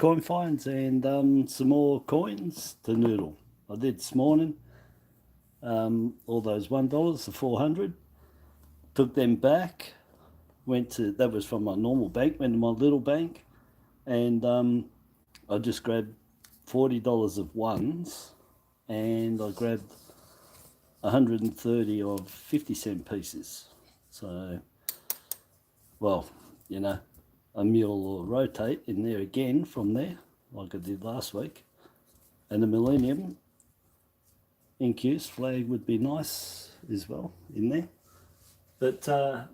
coin finds and some more coins to noodle. I did this morning, all those $1, the 400, took them back, went to, that was from my normal bank, went to my little bank, and I just grabbed $40 of ones, and I grabbed 130 of 50-cent pieces. So, well, you know, a mule or rotate in there again from there, like I did last week. And the Millennium Incuse flag would be nice as well in there. But let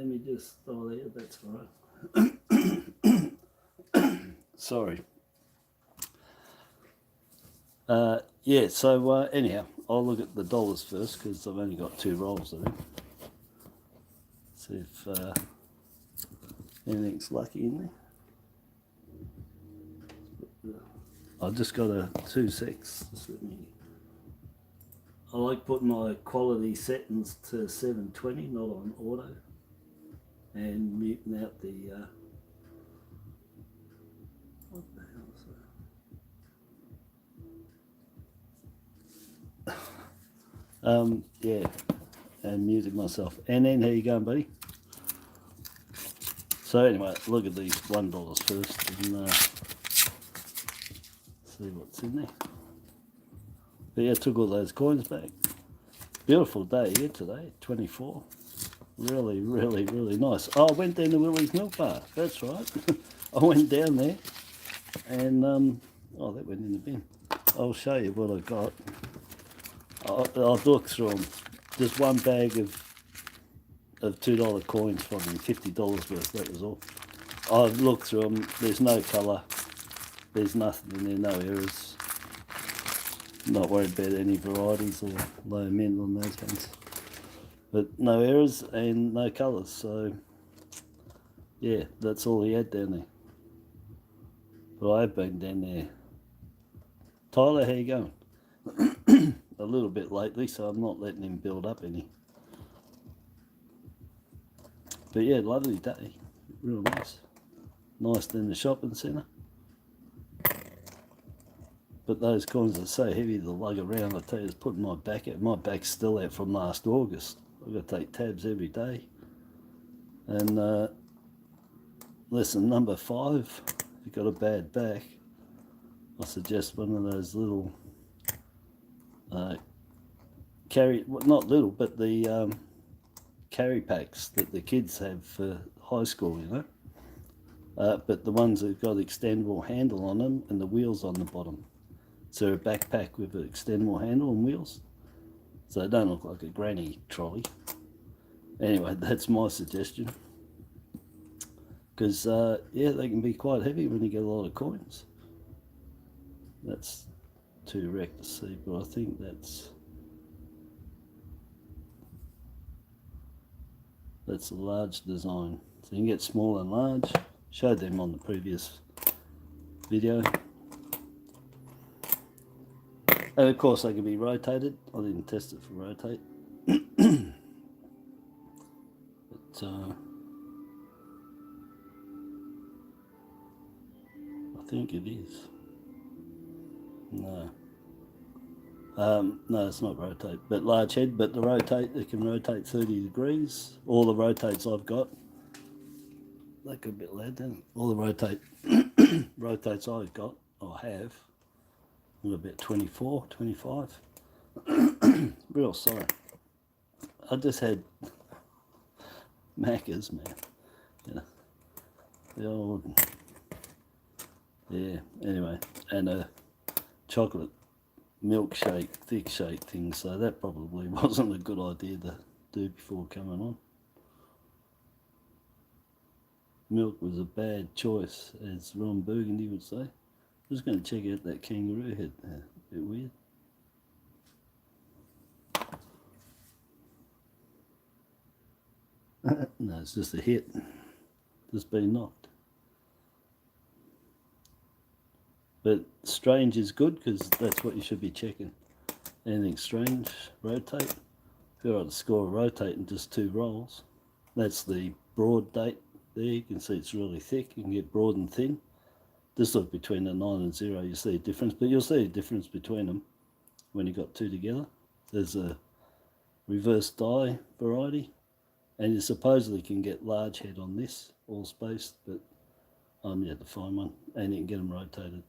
me just, oh there, that's all right. Sorry. Yeah, so anyhow, I'll look at the dollars first because I've only got 2 rolls of them. See if anything's lucky in there. I've just got a 2 secs. I like putting my quality settings to 720, not on auto, and muting out the what the hell is that? Yeah, and muted myself. And then how you going, buddy? So anyway, look at these $1 first and see what's in there. But yeah, took all those coins back. Beautiful day here today, 24. Really, really, really nice. Oh, I went down to Willie's Milk Bar. That's right. I went down there and, oh, that went in the bin. I'll show you what I got. I'll look through them. Just one bag of $2 coins from them, $50 worth, that was all. I've looked through them, there's no colour, there's nothing in there, no errors. Not worried about any varieties or low mint on those ones. But no errors and no colours, so yeah, that's all he had down there. But I have been down there. Tyler, how you going? A little bit lately, so I'm not letting him build up any. But yeah, lovely day, real nice. Nice in the shopping centre. But those coins are so heavy to lug around, I tell you, it's putting my back out. My back's still out from last August. I've got to take tabs every day. And listen, number 5, if you've got a bad back, I suggest one of those little carry, well, not little, but the carry packs that the kids have for high school, you know. But the ones that have got extendable handle on them and the wheels on the bottom. So a backpack with an extendable handle and wheels. So they don't look like a granny trolley. Anyway, that's my suggestion. Because, yeah, they can be quite heavy when you get a lot of coins. That's too wrecked to see, but I think that's a large design. So you can get small and large. Showed them on the previous video. And of course they can be rotated. I didn't test it for rotate. But I think it is. No. No, it's not rotate, but large head. But the rotate, it can rotate 30 degrees. All the rotates I've got, that could be loud then. All the rotates I've got, or have, I've got about 24, 25. Real sorry. I just had Macca's, man. You know, the old, yeah. Anyway, and a chocolate milkshake, thick shake thing, so that probably wasn't a good idea to do before coming on. Milk was a bad choice, as Ron Burgundy would say. Just going to check out that kangaroo head, a bit weird. No, it's just a hit, just been knocked. But strange is good because that's what you should be checking. Anything strange, rotate. If you're able to score a rotate in just 2 rolls, that's the broad date there you can see it's really thick. You can get broad and thin. Just look between a 9 and 0, you see a difference, but you'll see a difference between them when you got two together. There's a reverse die variety, and you supposedly can get large head on this, all spaced, but I'm yet to find one, and you can get them rotated.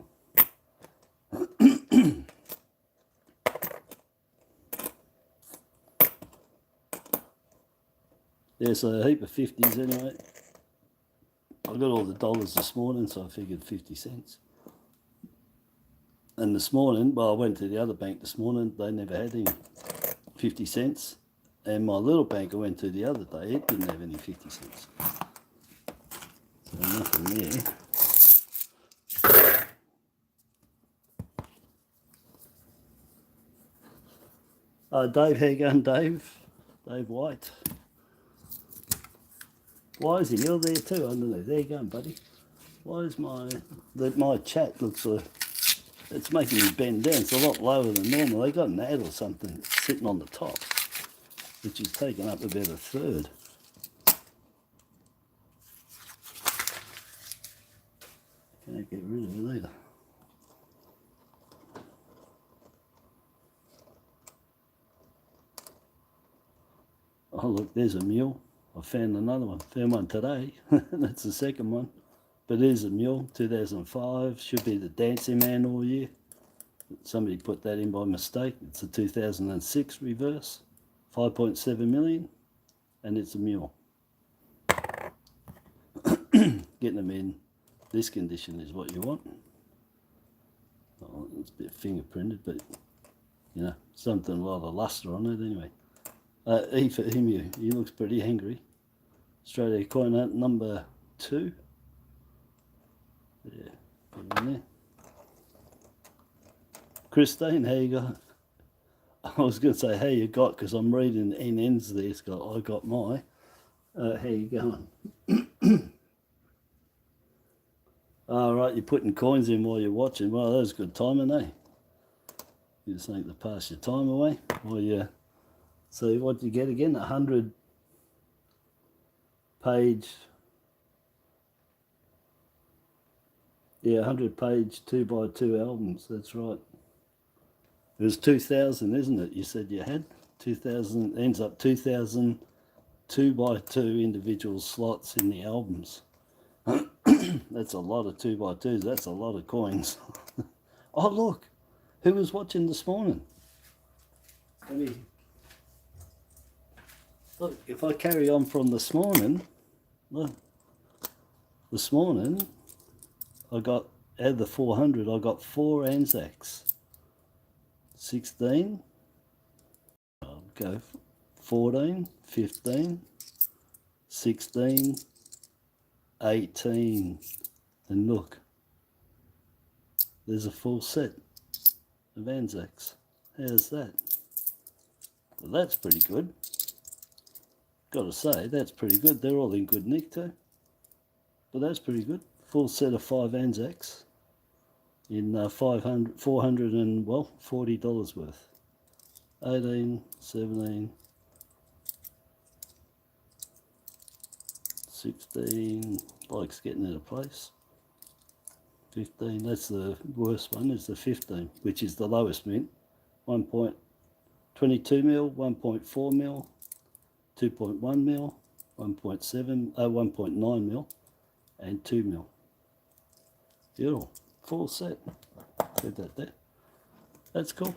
Yeah, so a heap of 50s anyway. I got all the dollars this morning, so I figured 50 cents. And this morning, well, I went to the other bank this morning, they never had any 50 cents. And my little bank I went to the other day, it didn't have any 50 cents. So nothing there. Dave, how you going, Dave? Dave White. Why is he? You're there too, underneath. There you go, buddy. Why is my chat looks like it's making me bend down? It's a lot lower than normal. They got an ad or something sitting on the top, which is taking up about a third. Can't get rid of it either. Oh look, there's a mule. I found another one. Found one today. That's the second one. But it is a mule, 2005. Should be the Dancing Man all year. Somebody put that in by mistake. It's a 2006 reverse. 5.7 million. And it's a mule. Getting them in this condition is what you want. Oh, it's a bit fingerprinted, but you know, something a lot of luster on it anyway. E for EMU, he looks pretty angry. Australiacoinnoodlingvideos number 2. Yeah, put it in there. Christine, how you got? I was going to say how you got, because I'm reading NN's there. It's got I got my. How you going? All right, you're putting coins in while you're watching. Well, that was good timing, eh? You just think to pass your time away while you. So what do you get again? 100 page. Yeah, 100 page 2x2 albums. That's right. It was 2,000, isn't it? You said you had 2,000. Ends up 2,000 2x2 individual slots in the albums. That's a lot of 2x2s. That's a lot of coins. Oh look, who was watching this morning? Look, if I carry on from this morning, look, this morning I got, add the 400, I got 4 ANZACs. 16, I'll go 14, 15, 16, 18, and look, there's a full set of ANZACs. How's that? Well, that's pretty good. Got to say, that's pretty good. They're all in good nick too. But that's pretty good. Full set of 5 ANZACs in $400 and, well, $40 worth. 18, 17, 16, likes getting out of place. 15, that's the worst one, is the 15, which is the lowest mint. 1.22 mil, 1.4 mil, 2.1 mil, 1.9 mil, and 2 mil. Beautiful. Full set. Put that there. That's cool.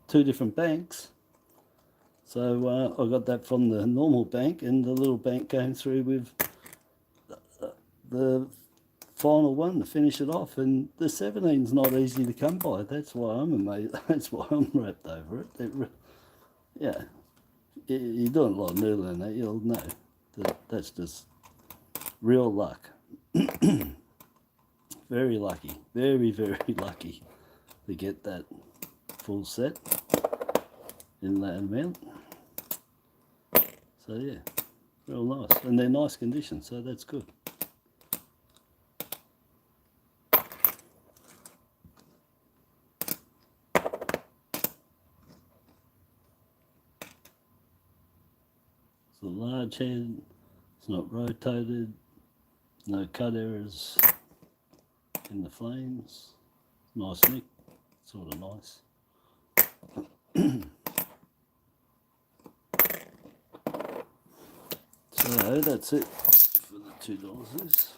2 different banks. So I got that from the normal bank, and the little bank came through with the final one to finish it off. And the 17's not easy to come by. That's why I'm amazed. That's why I'm wrapped over it. Yeah. You're doing a lot of noodling, that you'll know that's just real luck. Very lucky, very, very lucky to get that full set in that amount. So yeah, real nice, and they're nice condition, so that's good. It's a large head, it's not rotated, No cut errors in the flames. Nice nick, sort of nice. So that's it for the $2.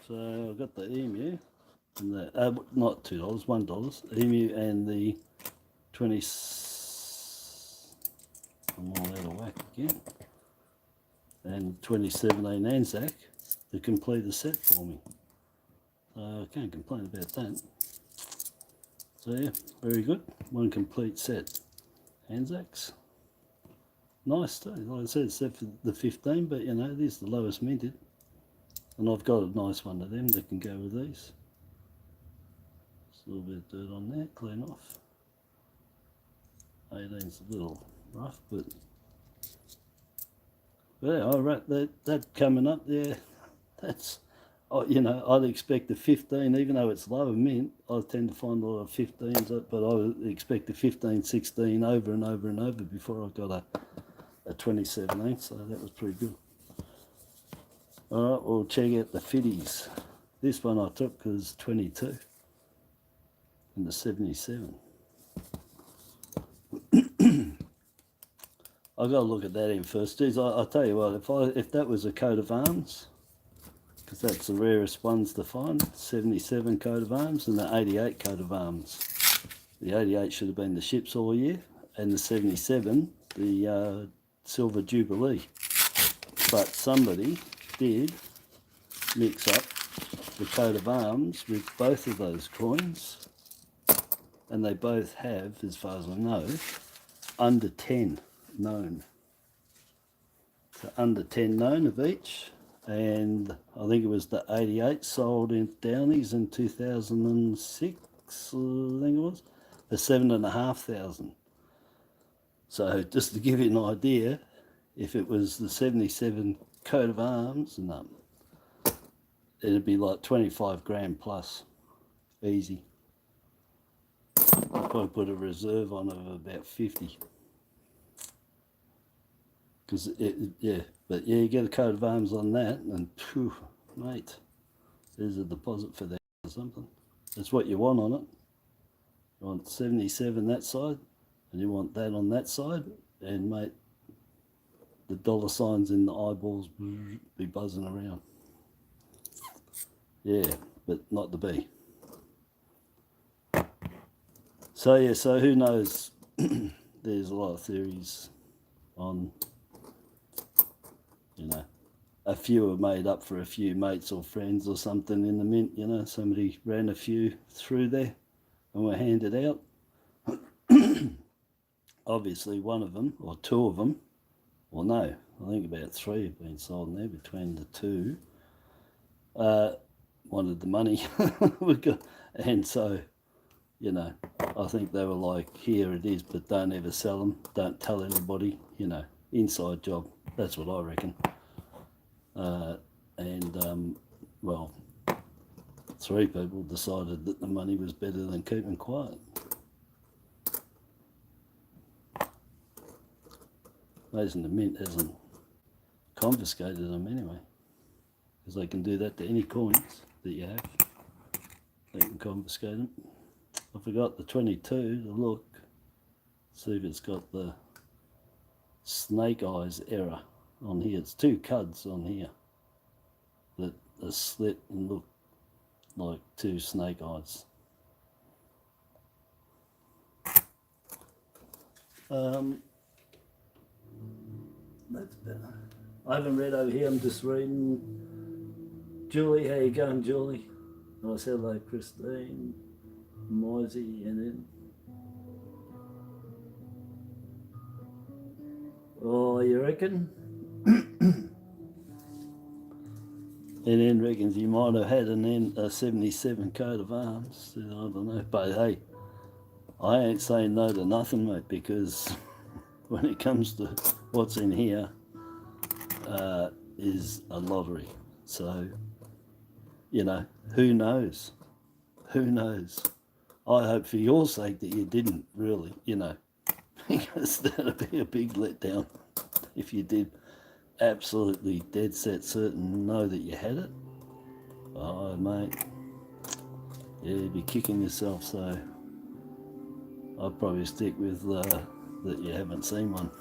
So I've got the EMU and the not $2, $1 EMU and the 20. I'm all out of whack again. And 2017 ANZAC to complete the set for me. So I can't complain about that. So yeah, very good. One complete set. ANZACs. Nice too. Like I said, except for the 15, but you know, it is the lowest minted. And I've got a nice one of them that can go with these. Just a little bit of dirt on there, clean off. 18's a little rough, but yeah, I rate that coming up there. That's, you know, I'd expect a 15, even though it's lower mint. I tend to find a lot of 15s, but I would expect a 15, 16 over and over and over before I got a 2017. So that was pretty good. All right, we'll check out the fitties. This one I took was 22 and the 77. I got to look at that in first. I'll tell you what, if that was a coat of arms, because that's the rarest ones to find, 77 coat of arms and the 88 coat of arms. The 88 should have been the ships all year, and the 77 the silver jubilee. But somebody did mix up the coat of arms with both of those coins, and they both have, as far as I know, under 10 known. So under 10 known of each, and I think it was the 88 sold in Downies in 2006, I think it was, for 7,500. So just to give you an idea, if it was the 77 coat of arms, no, it'd be like 25 grand plus, easy. I'll probably put a reserve on of about 50. Because yeah, but yeah, you get a coat of arms on that, and phew, mate, there's a deposit for that or something. That's what you want on it. You want 77 that side, and you want that on that side, and mate, the dollar signs in the eyeballs be buzzing around. Yeah, but not the B. So yeah, so who knows? There's a lot of theories on, you know, a few are made up for a few mates or friends or something in the mint, you know, somebody ran a few through there and were handed out. Obviously one of them, or two of them, well no, I think about 3 have been sold in there between the two, wanted the money, and so, you know, I think they were like, here it is, but don't ever sell them, don't tell anybody, you know, inside job, that's what I reckon. Well, 3 people decided that the money was better than keeping quiet. Amazing the mint hasn't confiscated them anyway, because they can do that to any coins that you have. They can confiscate them. I forgot the 22 to look, see if it's got the snake eyes error on here. It's 2 cuds on here that are slit and look like 2 snake eyes. That's better. I haven't read over here, I'm just reading. Julie, how you going, Julie? Nice, hello, Christine, Moisey, and then. Oh, you reckon? And then reckons you might have had a 77 coat of arms. I don't know, but hey, I ain't saying no to nothing, mate, because when it comes to what's in here, is a lottery. So, you know, who knows? Who knows? I hope for your sake that you didn't really, you know, because that'd be a big letdown if you did absolutely dead set certain know that you had it, oh mate, yeah, you'd be kicking yourself. So I'd probably stick with that you haven't seen one.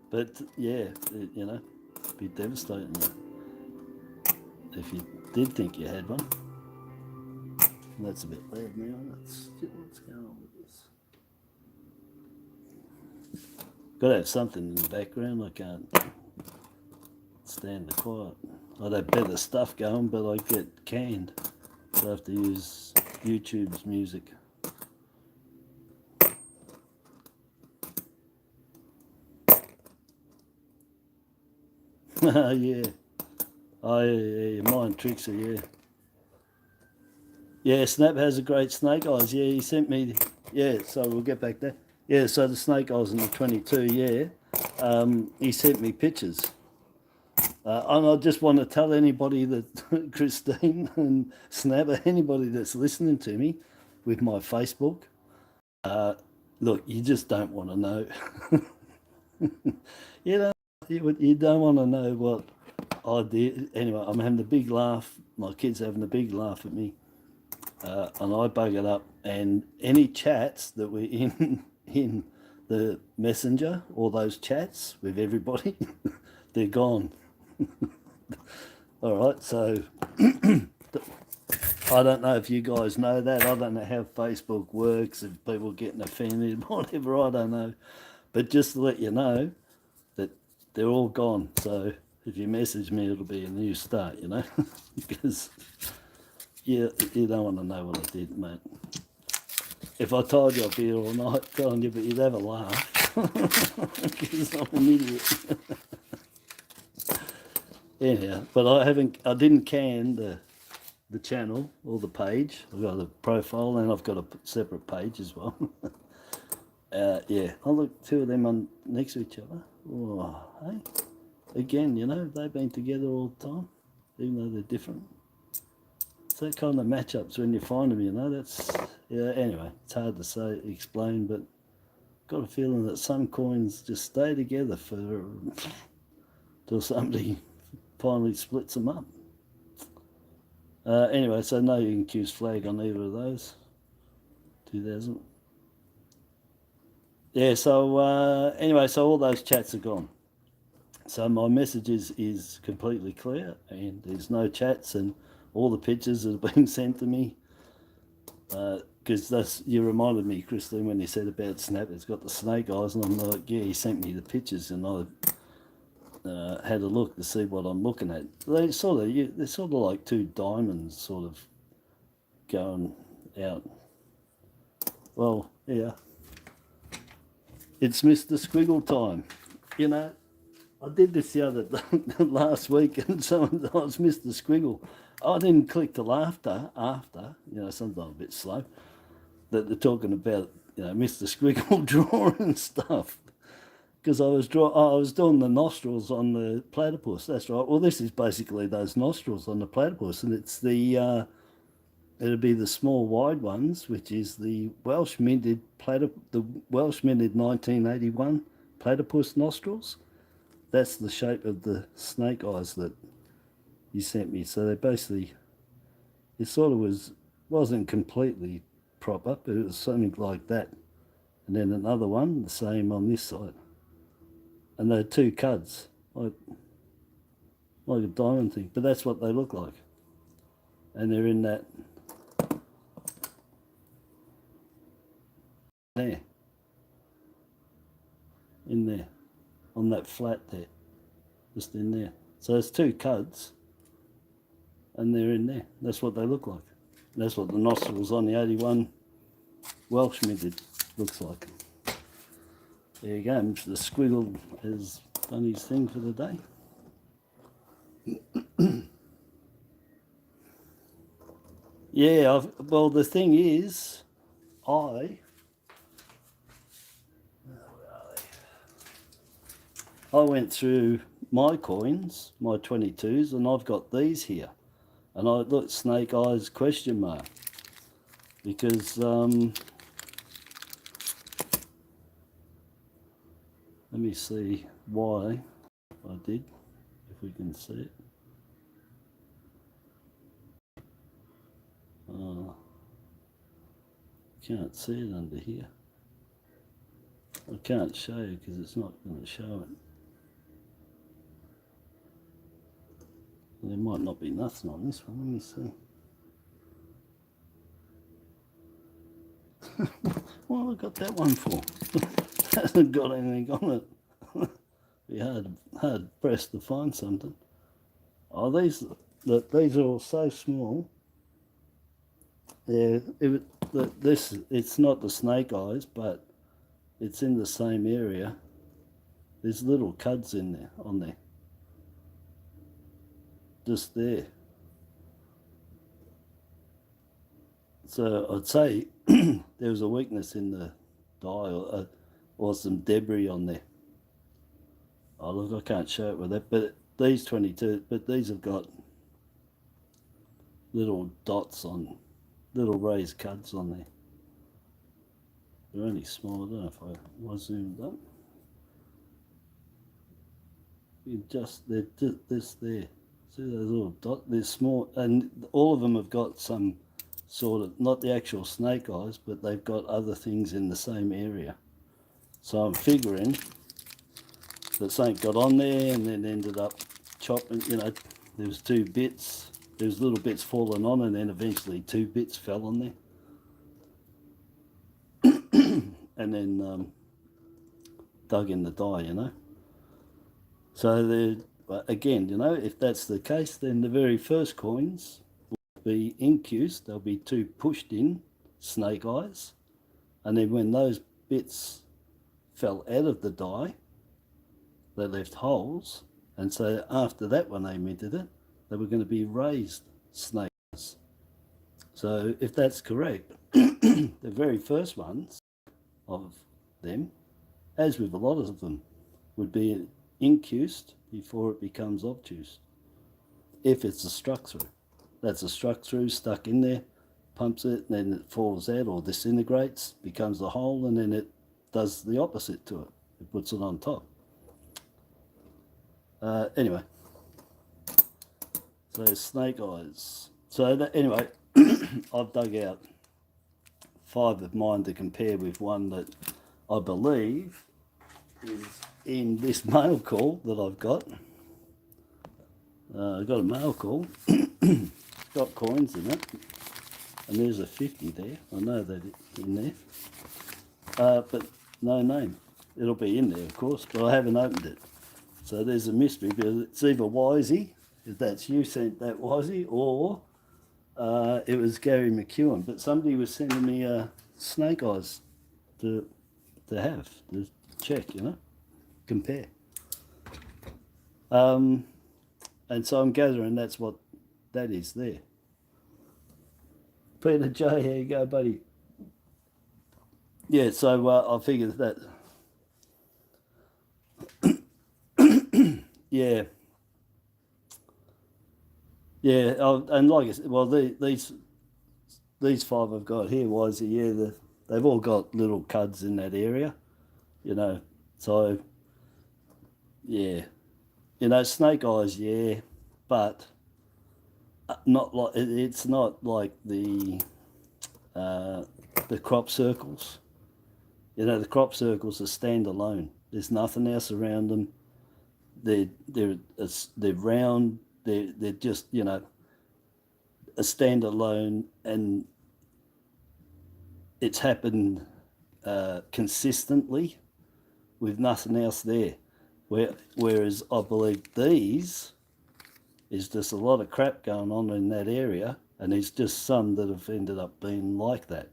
But yeah, you know, it'd be devastating if you did think you had one. And that's a bit loud now. What's going on with this? Got to have something in the background. I can't stand the quiet. I'd have better stuff going, but I get canned. So I have to use YouTube's music. Yeah. Oh, yeah, mind tricks are, yeah. Yeah, Snap has a great snake eyes. Yeah, he sent me, yeah, so we'll get back there. Yeah, so the snake eyes in the 22, yeah. He sent me pictures. And I just want to tell anybody that, Christine and Snap, anybody that's listening to me with my Facebook, look, you just don't want to know. You don't want to know what I did. Anyway, I'm having a big laugh. My kid's having a big laugh at me. And I buggered up. And any chats that were in the messenger, all those chats with everybody, they're gone. All right, so I don't know if you guys know that. I don't know how Facebook works, if people getting offended, whatever, I don't know. But just to let you know that they're all gone. So if you message me, it'll be a new start, you know, because you don't want to know what I did, mate. If I told you I'd be here all night telling you, but you'd have a laugh, because I'm an idiot. Anyhow, but I didn't can the channel or the page. I've got a profile and I've got a separate page as well. Yeah, I'll look, two of them on next to each other. Oh, hey, again, you know, they've been together all the time, even though they're different. It's that kind of matchups when you find them, you know. That's, yeah. Anyway, it's hard to say, explain, but got a feeling that some coins just stay together for till somebody finally splits them up. Anyway, so no incused flag on either of those. 2000. Yeah, so anyway, so all those chats are gone. So my message is completely clear, and there's no chats, and all the pictures that have been sent to me. Because you reminded me, Christine, when you said about Snap, it's got the snake eyes, and I'm like, yeah, he sent me the pictures, and I had a look to see what I'm looking at. They're sort of like two diamonds sort of going out. Well, yeah. It's Mr. Squiggle time. You know, I did this the other last week, and someone, oh, it's Mr. Squiggle. I didn't click to laughter after, you know, sometimes a bit slow, that they're talking about, you know, Mr. Squiggle drawing and stuff. Because I was doing the nostrils on the platypus. That's right. Well, this is basically those nostrils on the platypus, and it's the it'll be the small wide ones, which is the Welsh minted 1981 platypus nostrils. That's the shape of the snake eyes that you sent me. So they basically, it sort of wasn't completely proper, but it was something like that. And then another one, the same on this side. And they're two cuds, like a diamond thing. But that's what they look like. And they're in that there. In there. On that flat there. Just in there. So there's two cuds. And they're in there. That's what they look like. That's what the nostrils on the 81 Welsh minted looks like. There you go. The Squiggle has done his thing for the day. Yeah, well, the thing is, I went through my coins, my 22s, and I've got these here. And I look, snake eyes question mark. Because Let me see why I did, if we can see it. Can't see it under here. I can't show you because it's not going to show it. There might not be nothing on this one. Let me see. What have I got that one for? Hasn't got anything on it. Be hard pressed to find something. Oh, these are all so small. Yeah, it's not the snake eyes, but it's in the same area. There's little cuds in there, on there. Just there. So I'd say there was a weakness in the dye or some debris on there. Oh look, I can't show it with that, but these 22, but these have got little dots on, little raised cuds on there. They're only small. I don't know if I was zoomed up. They're just this there. See those little dots? They're small, and all of them have got some sort of, not the actual snake eyes, but they've got other things in the same area. So I'm figuring that something got on there and then ended up chopping, you know, there was 2 bits, there was little bits falling on, and then eventually 2 bits fell on there. And then dug in the dye, you know. So again, you know, if that's the case, then the very first coins will be incused. They'll be 2 pushed in snake eyes, and then when those bits fell out of the dye, they left holes, and so after that, when they minted it, they were going to be raised snake eyes. So if that's correct, the very first ones of them, as with a lot of them, would be incused before it becomes obtuse. If it's a struck through, that's a struck through stuck in there, pumps it, and then it falls out or disintegrates, becomes a hole, and then it does the opposite to it. It puts it on top. Anyway, so snake eyes. So that, anyway, I've dug out 5 of mine to compare with one that I believe is in this mail call that I've got. I've got a mail call, got coins in it, and there's a 50 there. I know that it's in there, but no name. It'll be in there, of course, but I haven't opened it. So there's a mystery, because it's either Wisey, if that's you sent that Wisey, or it was Gary McEwen. But somebody was sending me snake eyes to have, to check, you know, compare. And so I'm gathering that's what that is there. Peter J, here you go, buddy. Yeah, so I figured that. Yeah. Yeah, and like I said, well, these 5 I've got here, Wisey, yeah, they've all got little cuds in that area, you know, so, yeah, you know, snake eyes, yeah, but not like, it's not like the crop circles. You know, the crop circles are standalone. There's nothing else around them. They're round. They're just, you know, a standalone, and it's happened consistently with nothing else there. Whereas I believe these is just a lot of crap going on in that area, and there's just some that have ended up being like that,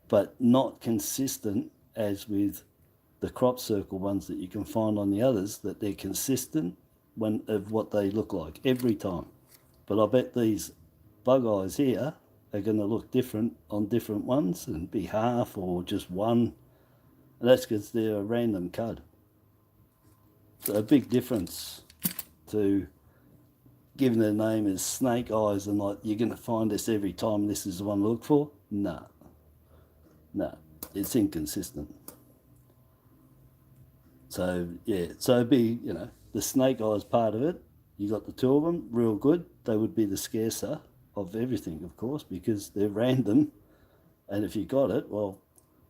but not consistent as with the crop circle ones that you can find on the others, that they're consistent of what they look like every time. But I bet these bug eyes here are going to look different on different ones and be half or just one, and that's because they're a random cud. So a big difference to giving the name as snake eyes and like you're going to find this every time, this is the one to look for. No, it's inconsistent. So yeah, so it'd be, you know, the snake eyes part of it. You got the two of them, real good. They would be the scarcer of everything, of course, because they're random. And if you got it, well,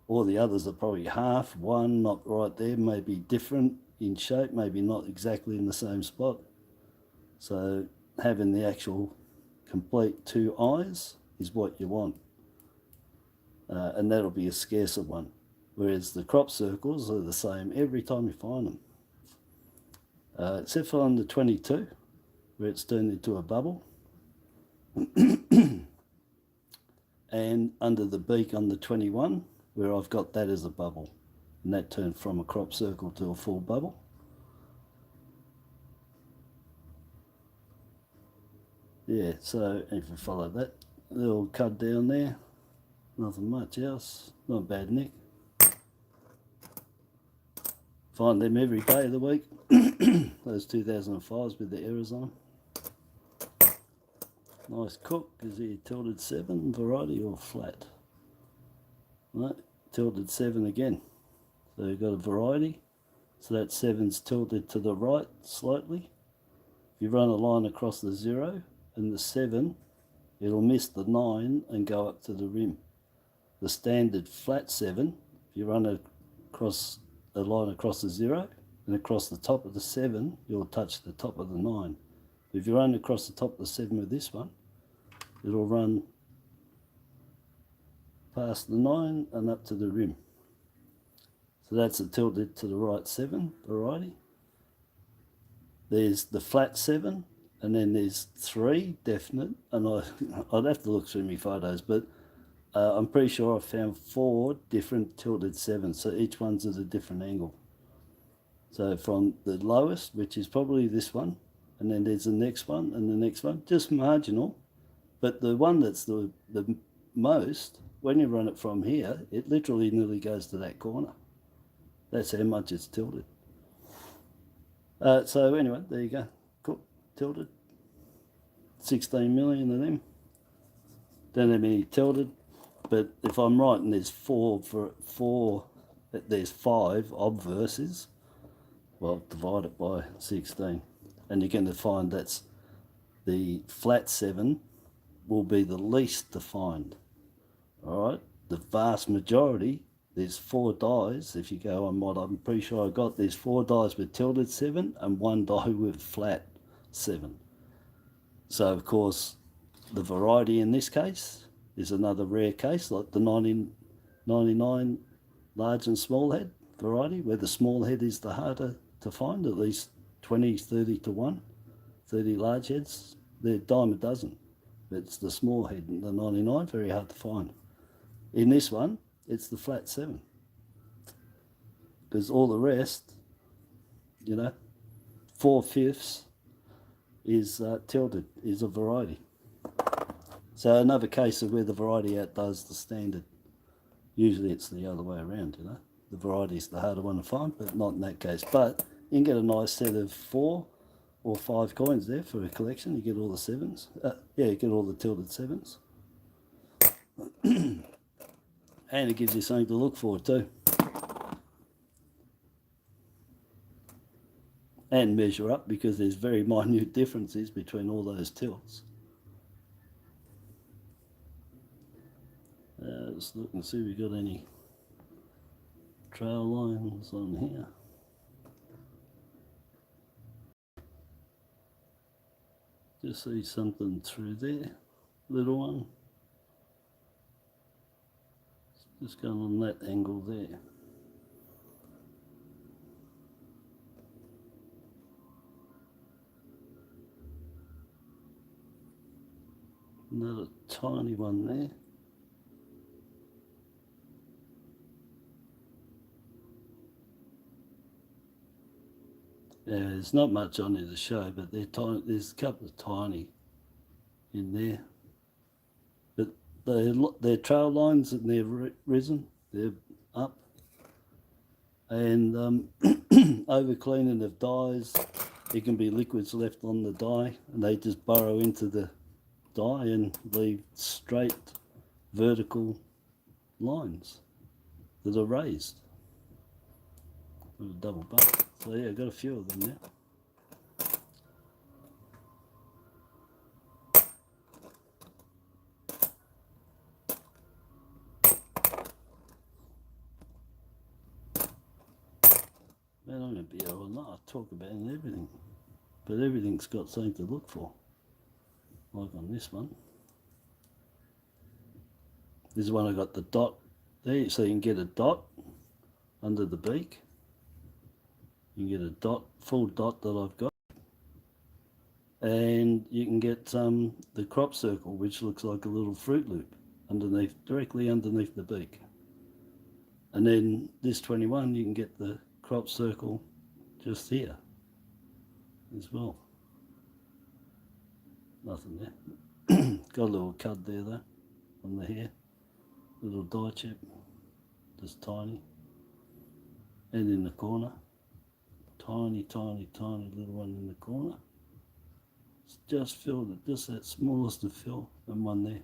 all the others are probably half, one, not right there, maybe different in shape, maybe not exactly in the same spot. So having the actual complete two eyes is what you want. And that'll be a scarcer one. Whereas the crop circles are the same every time you find them. Except for on the 22, where it's turned into a bubble. And under the beak on the 21, where I've got that as a bubble. And that turned from a crop circle to a full bubble. Yeah, so if you follow that little cut down there, nothing much else, not bad nick. Find them every day of the week. Those 2005s with the errors on them. Nice cook. Is he tilted 7 variety or flat? No, tilted 7 again. So you've got a variety. So that 7's tilted to the right slightly. If you run a line across the 0 and the 7, it'll miss the 9 and go up to the rim. The standard flat 7, if you run across a line across the 0 and across the top of the 7, you'll touch the top of the 9. If you run across the top of the 7 with this one, it'll run past the 9 and up to the rim. So that's a tilted to the right 7 variety. There's the flat 7, and then there's 3 definite, and I'd have to look through my photos, but I'm pretty sure I found 4 different tilted 7s, so each one's at a different angle. So from the lowest, which is probably this one, and then there's the next one and the next one, just marginal, but the one that's the most, when you run it from here, it literally nearly goes to that corner. That's how much it's tilted. So anyway, there you go. Cool. Tilted. 16 million of them. Don't have any tilted, but if I'm right and there's there's 5 obverses, well, divide it by 16. And you're going to find that's the flat 7 will be the least to find. All right. The vast majority, there's 4 dies. If you go on what I'm pretty sure I got, there's 4 dies with tilted 7 and 1 die with flat 7. So of course, the variety in this case is another rare case, like the 99 large and small head variety, where the small head is the harder to find, at least 20, 30 to 1, 30 large heads. They're a dime a dozen. But it's the small head, the 99, very hard to find. In this one, it's the flat 7. Because all the rest, you know, 4/5 is tilted, is a variety. So another case of where the variety outdoes the standard. Usually it's the other way around, you know. The variety is the harder one to find, but not in that case. But you can get a nice set of 4 or 5 coins there for a collection. You get all the 7s. Yeah, you get all the tilted 7s. And it gives you something to look for too. And measure up, because there's very minute differences between all those tilts. Let's look and see if we've got any trail lines on here. Just see something through there, little one. Just going on that angle there. Another tiny one there. Yeah, there's not much on here to show, but they're tiny. There's a couple of tiny in there. But they're trail lines and they're risen, they're up. And over cleaning of dyes, there can be liquids left on the dye, and they just burrow into the dye and leave straight vertical lines that are raised. with a double bar. So yeah, got a few of them now. Man, I'm going to be here all night, talk about everything. But everything's got something to look for. Like on this one. This is one I got the dot there, so you can get a dot under the beak. You can get a dot, full dot that I've got. And you can get the crop circle, which looks like a little Fruit Loop underneath, directly underneath the beak. And then this 21, you can get the crop circle just here as well. Nothing there. Got a little cud there though on the hair. Little dye chip, just tiny. And in the corner, tiny, tiny, tiny little one in the corner. It's just filled it, just that smallest of fill, and one there.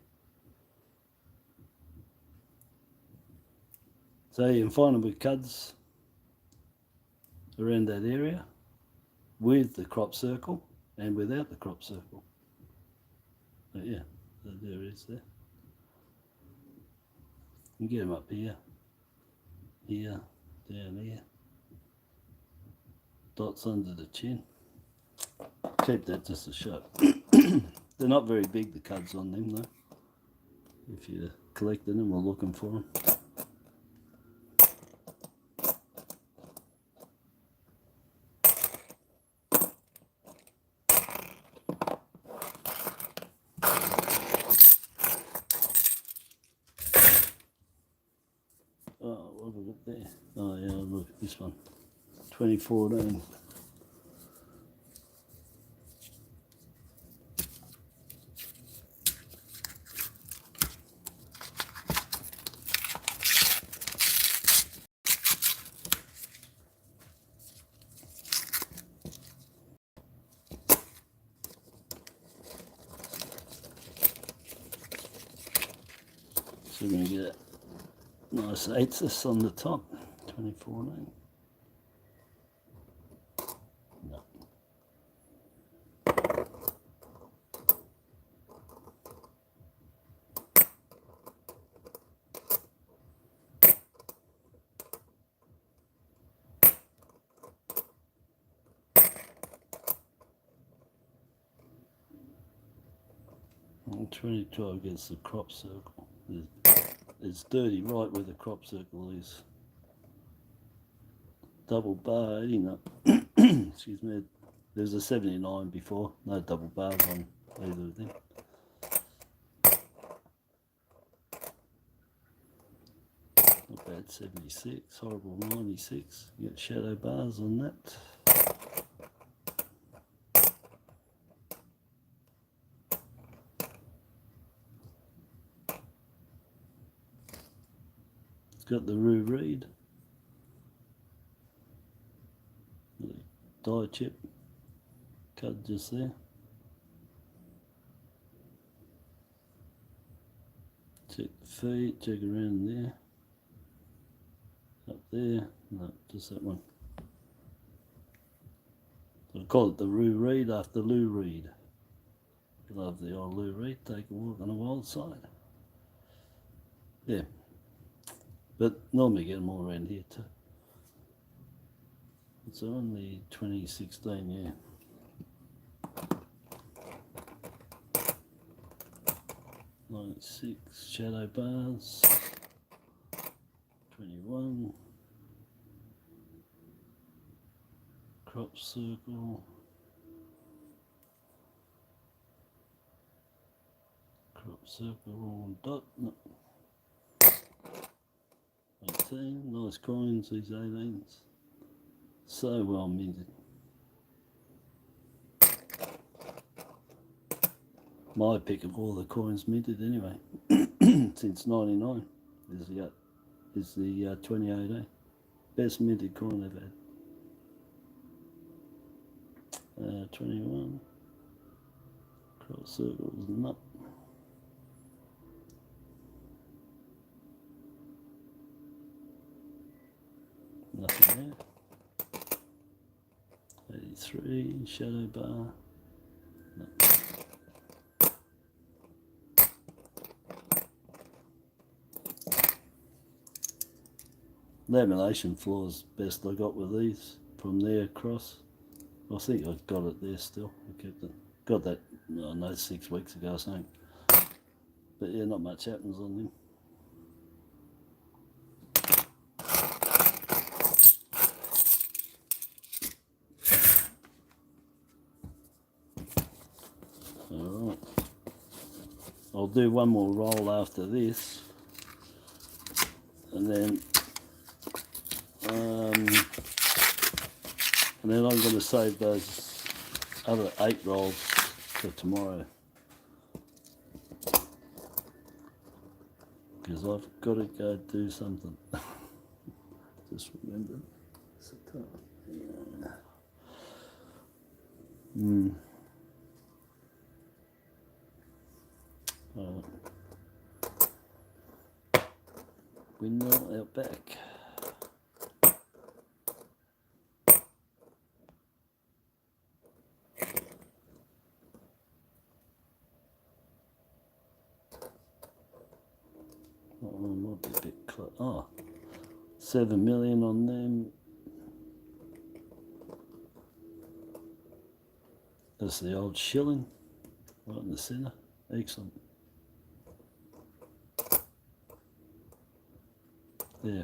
So you can find them with cuds around that area with the crop circle and without the crop circle. But yeah, so there it is there. You can get them up here, here, down here. Dots under the chin. Keep that just a show. They're not very big, the cuds on them though, if you're collecting them or looking for them. Oh, what have we got there? Oh yeah, look at this one. 2014. So we're going to get a nice Hs'CF on the top, 2014. No. And 2012 gets the crop circle. It's dirty right where the crop circle is. Double bar, 89. Excuse me. There's a 79 before. No double bars on either of them. Not bad, 76. Horrible 96. You get shadow bars on that. Got the Roo Reed, dye chip, cut just there. Check the feet, check around there, up there, no, just that one. So I call it the Roo Reed after Lou Reed. Love the old Lou Reed, take a walk on the wild side. Yeah. But normally get them all around here too. It's only 2016, yeah. '96 shadow bars, 21 crop circle, dot. No. 18, nice coins, these 18s. So well minted. My pick of all the coins minted anyway. Since 99 is the 2018. Best minted coin I've had. 21. Cross circles, nut. Nothing there. tree, shadow bar. No. Lamination floor's best I got with these from there across. I think I've got it there still. I kept it. Got that, I know, 6 weeks ago or something. But yeah, not much happens on them. Alright. I'll do one more roll after this. And then I'm going to save those other 8 rolls for tomorrow. Because I've got to go do something. Just remember. Windmill out back. Might be a bit close. Oh, 7 million on them. That's the old shilling, right in the centre. Excellent. Yeah.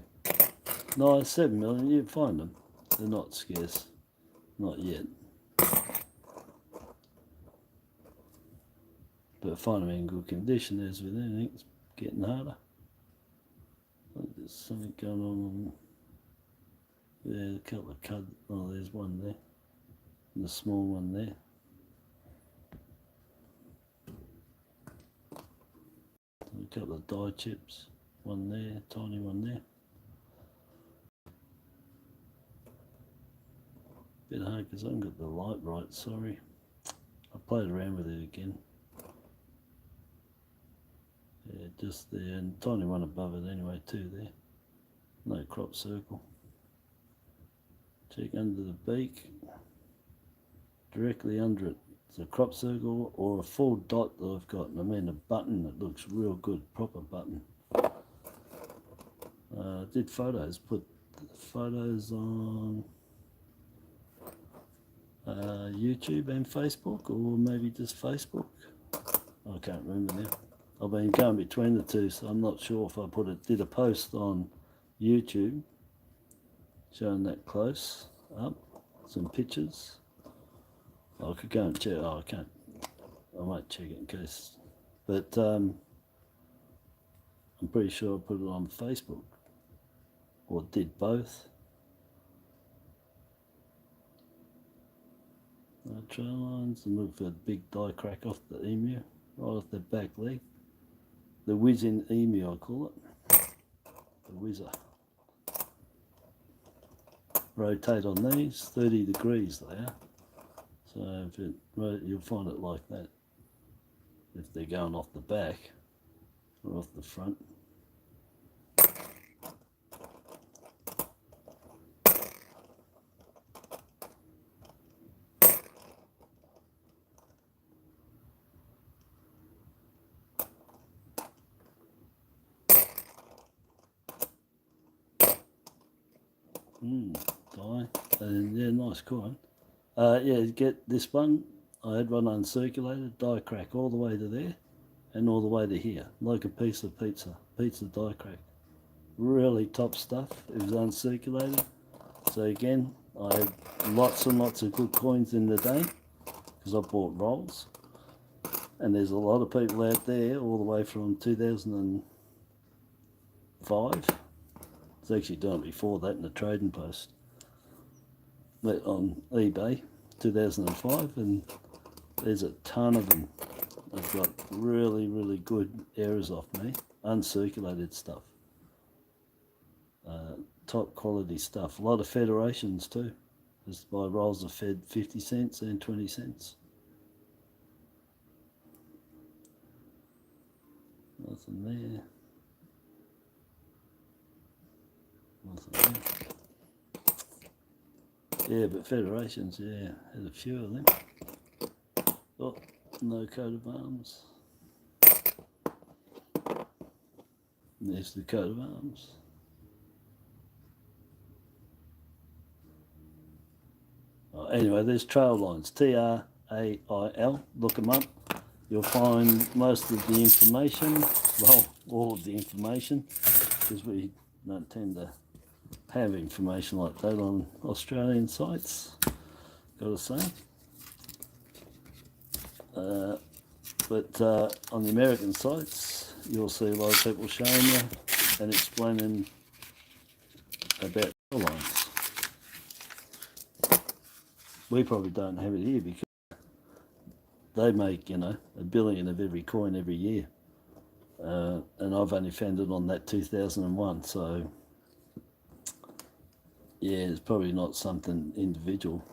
No, 7 million, you find them. They're not scarce. Not yet. But find them in good condition, as with anything, it's getting harder. There's something going on. Yeah, a couple of cuds. Oh, there's one there. And the small one there. A couple of die chips. One there, tiny one there. Bit hard because I haven't got the light right, sorry. I played around with it again. Yeah, just there, and tiny one above it anyway too there. No crop circle. Check under the beak. Directly under it. It's a crop circle or a full dot that I've got. I mean a button that looks real good, proper button. I did photos, put photos on YouTube and Facebook, or maybe just Facebook. I can't remember now. I've been going between the two, so I'm not sure if I did a post on YouTube showing that close up, some pictures. I could go and check. Oh, I can't. I might check it in case. But I'm pretty sure I put it on Facebook, or did both. Trail lines, and look for the big die crack off the emu, right off the back leg. The whizzing emu, I call it. The whizzer. Rotate on these, 30 degrees they are. So if it, you'll find it like that. If they're going off the back or off the front. Die. And yeah, nice coin. Yeah, get this one. I had one uncirculated, die crack all the way to there and all the way to here, like a piece of pizza die crack. Really top stuff. It was uncirculated. So again, I had lots and lots of good coins in the day because I bought rolls. And there's a lot of people out there all the way from 2005. It's actually done it before that in the trading post. But on eBay, 2005, and there's a ton of them. I've got really, really good errors off me, uncirculated stuff. Top quality stuff. A lot of federations too. Just buy rolls of fed 50 cents and 20 cents. Nothing there. Nothing there. Yeah, but federations, yeah, had a few of them. Oh, no coat of arms. There's the coat of arms. Oh, anyway, there's trail lines, TRAIL, look them up. You'll find most of the information, well, all of the information, because we don't tend to have information like that on Australian sites, gotta say. But on the American sites, you'll see a lot of people showing you and explaining about trail lines. We probably don't have it here because they make, you know, 1 billion of every coin every year. And I've only found it on that 2001, so yeah, it's probably not something individual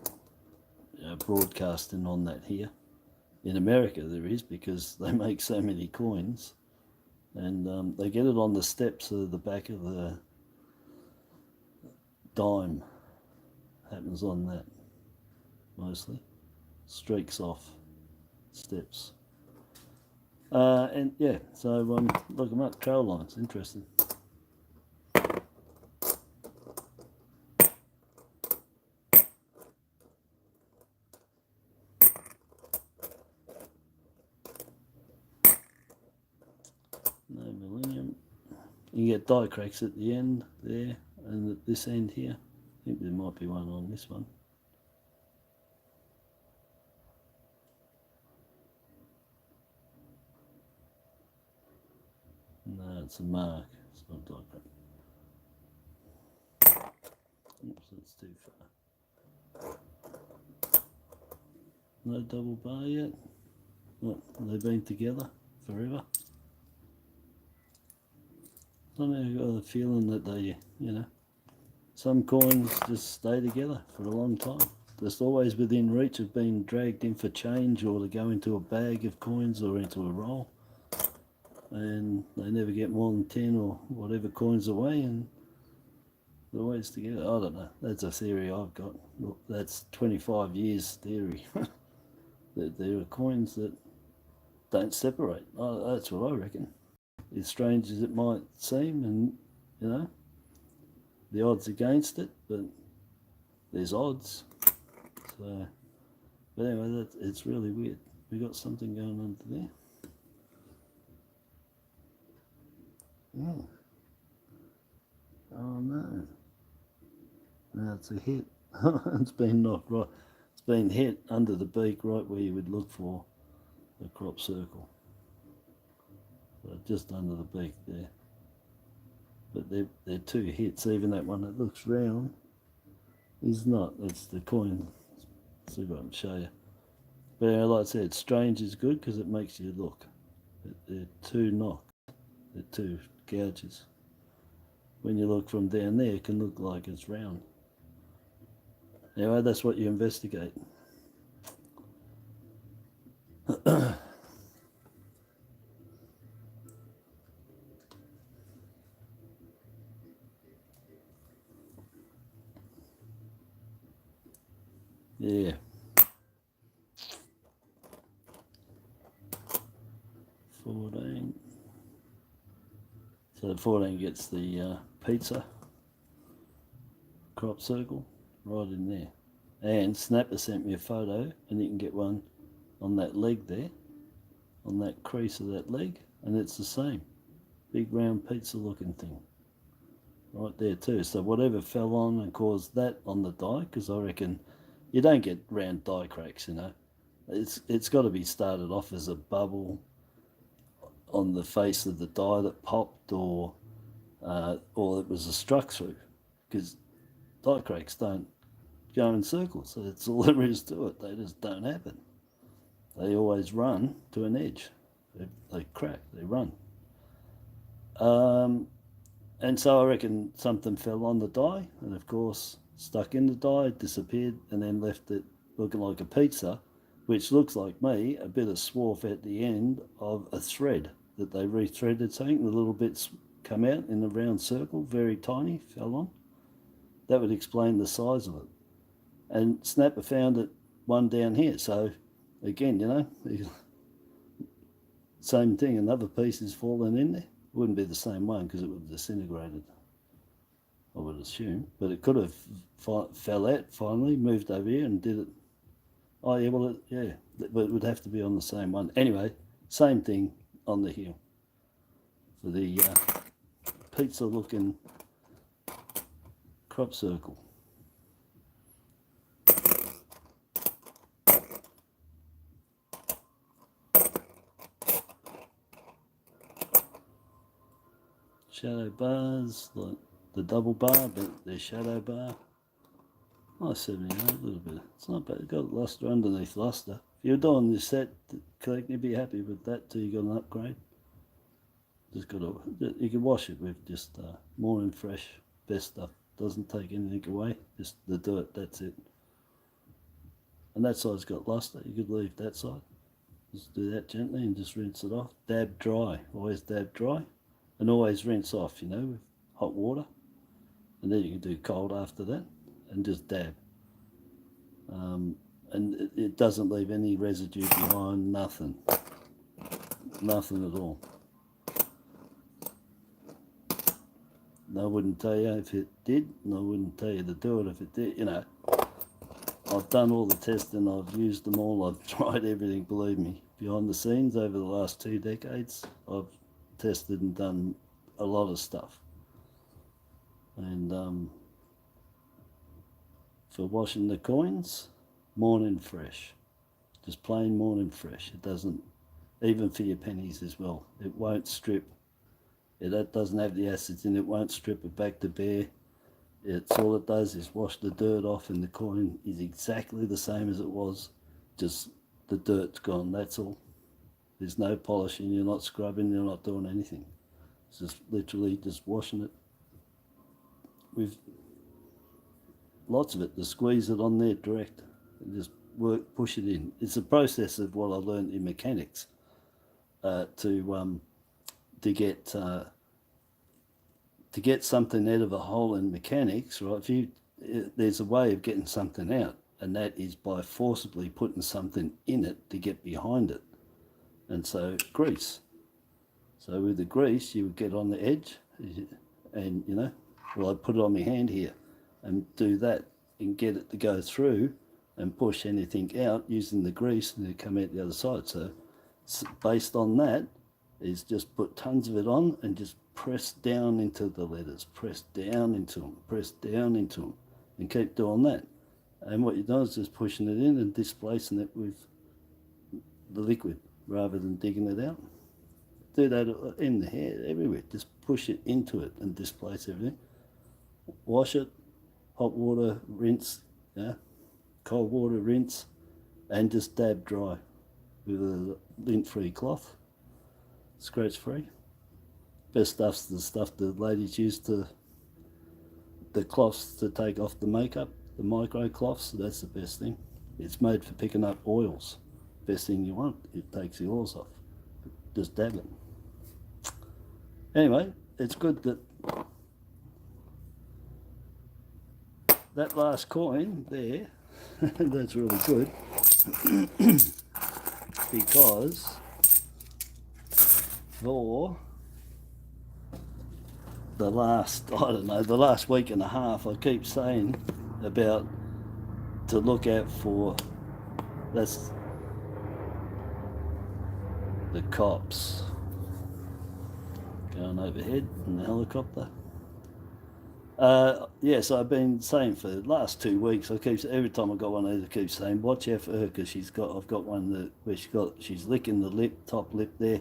broadcasting on that here. In America there is, because they make so many coins, and they get it on the steps of the back of the dime. Happens on that mostly. Streaks off steps. And yeah, so look them up, trail lines, interesting. No millennium. You get die cracks at the end there, and at this end here. I think there might be one on this one. No, it's a mark. It's not die crack. Oops, that's too far. No double bar yet. What, they've been together forever? Somehow I've got the feeling that they, you know, some coins just stay together for a long time. Just always within reach of being dragged in for change, or to go into a bag of coins or into a roll. And they never get more than 10 or whatever coins away, and they're always together. I don't know. That's a theory I've got. Look, that's 25 years theory. That there are coins that don't separate. Oh, that's what I reckon. As strange as it might seem, and you know, the odds against it, but there's odds. So, but anyway, it's really weird. We got something going on there. Oh. Oh no. No, it's a hit. It's been knocked right. It's been hit under the beak, right where you would look for a crop circle. So just under the beak there. But they're two hits. Even that one that looks round is not. It's the coin. See if I can show you. But like I said, strange is good because it makes you look. They're two knocks. They're two gouges. When you look from down there, it can look like it's round. Anyway, that's what you investigate. Yeah. 14. So the 14 gets the pizza crop circle right in there. And Snapper sent me a photo, and you can get one on that leg there, on that crease of that leg, and it's the same. Big round pizza looking thing. Right there too. So whatever fell on and caused that on the die, because I reckon you don't get round die cracks, you know. It's got to be started off as a bubble on the face of the die that popped, or it was a struck through, because die cracks don't go in circles. So that's all there is to it. They just don't happen. They always run to an edge. They crack. They run. And so I reckon something fell on the die, and of course stuck in the die, disappeared, and then left it looking like a pizza, which looks like me a bit of swarf at the end of a thread that they rethreaded something. The little bits come out in a round circle, very tiny, fell on. That would explain the size of it. and Snapper found it one down here. So again, you know, same thing, another piece is fallen in there. Wouldn't be the same one because it would have disintegrated, I would assume, but it could have fell out finally, moved over here and did it. Oh yeah, well yeah, but it would have to be on the same one. Anyway, same thing on the heel for the pizza looking crop circle. Shadow bars, like the double bar, but they're shadow bar. Nice 78, a little bit. It's not bad. It's got luster underneath luster. If you're doing this set, correct, you'd be happy with that till you got an upgrade. Just got to, you can wash it with just morning fresh, best stuff. Doesn't take anything away, just the dirt, that's it. And that side's got luster, you could leave that side. Just do that gently and just rinse it off. Dab dry, always dab dry. And always rinse off, you know, with hot water. And then you can do cold after that and just dab. And it doesn't leave any residue behind, nothing. Nothing at all. And I wouldn't tell you if it did, and I wouldn't tell you to do it if it did, you know. I've done all the testing, I've used them all, I've tried everything, believe me. Behind the scenes over the last 2 decades, I've tested and done a lot of stuff. And for washing the coins, morning fresh. Just plain morning fresh. It doesn't, even for your pennies as well, it won't strip. It doesn't have the acids in it, won't strip it back to bare. It's all it does is wash the dirt off, and the coin is exactly the same as it was, just the dirt's gone, that's all. There's no polishing, you're not scrubbing, you're not doing anything. It's just literally just washing it with lots of it. Just squeeze it on there direct and just push it in. It's a process of what I learned in mechanics to get something out of a hole in mechanics, right? There's a way of getting something out, and that is by forcibly putting something in it to get behind it. And so grease. So with the grease, you would get on the edge, and you know, well, I'd put it on my hand here and do that and get it to go through and push anything out using the grease, and it'd come out the other side. So based on that is just put tons of it on and just press down into the letters, press down into them, press down into them, and keep doing that. And what you're doing is just pushing it in and displacing it with the liquid rather than digging it out. Do that in the hair, everywhere. Just push it into it and displace everything. Wash it, hot water, rinse, yeah, cold water, rinse, and just dab dry with a lint-free cloth, scratch-free. Best stuff's the stuff the ladies use the cloths to take off the makeup, the micro cloths. That's the best thing. It's made for picking up oils. Best thing you want. It takes the oils off. Just dab it. Anyway, it's good that that last coin there, that's really good because for the last, I don't know, the last week and a half, I keep saying about to look out for, that's the cops going overhead in the helicopter. Yes, I've been saying for the last 2 weeks, every time I got one of these, I keep saying, watch out for her, because I've got one where she's licking the lip, top lip there,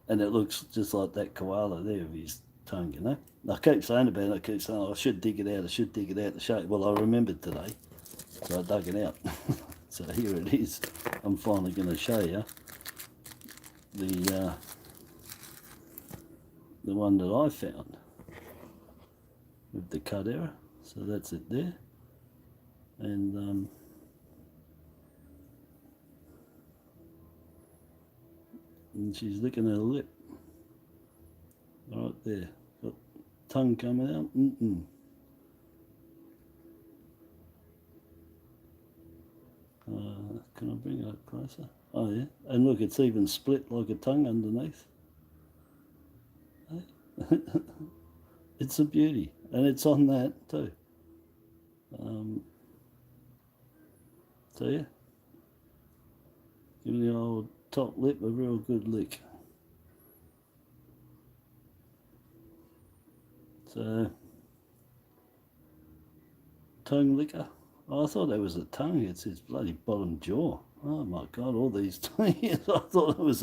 and it looks just like that koala there with his tongue, you know. I keep saying about it, I keep saying, I should dig it out to show you. Well, I remembered today, so I dug it out. So here it is. I'm finally going to show you the one that I found with the cut error. So that's it there, and she's licking her lip right there, got tongue coming out. Can I bring it up closer? Oh yeah, and look, it's even split like a tongue underneath. It's a beauty, and it's on that too. So yeah, give the old top lip a real good lick. So, tongue licker. Oh, I thought that was a tongue. It's his bloody bottom jaw. Oh my God! All these tongues. I thought it was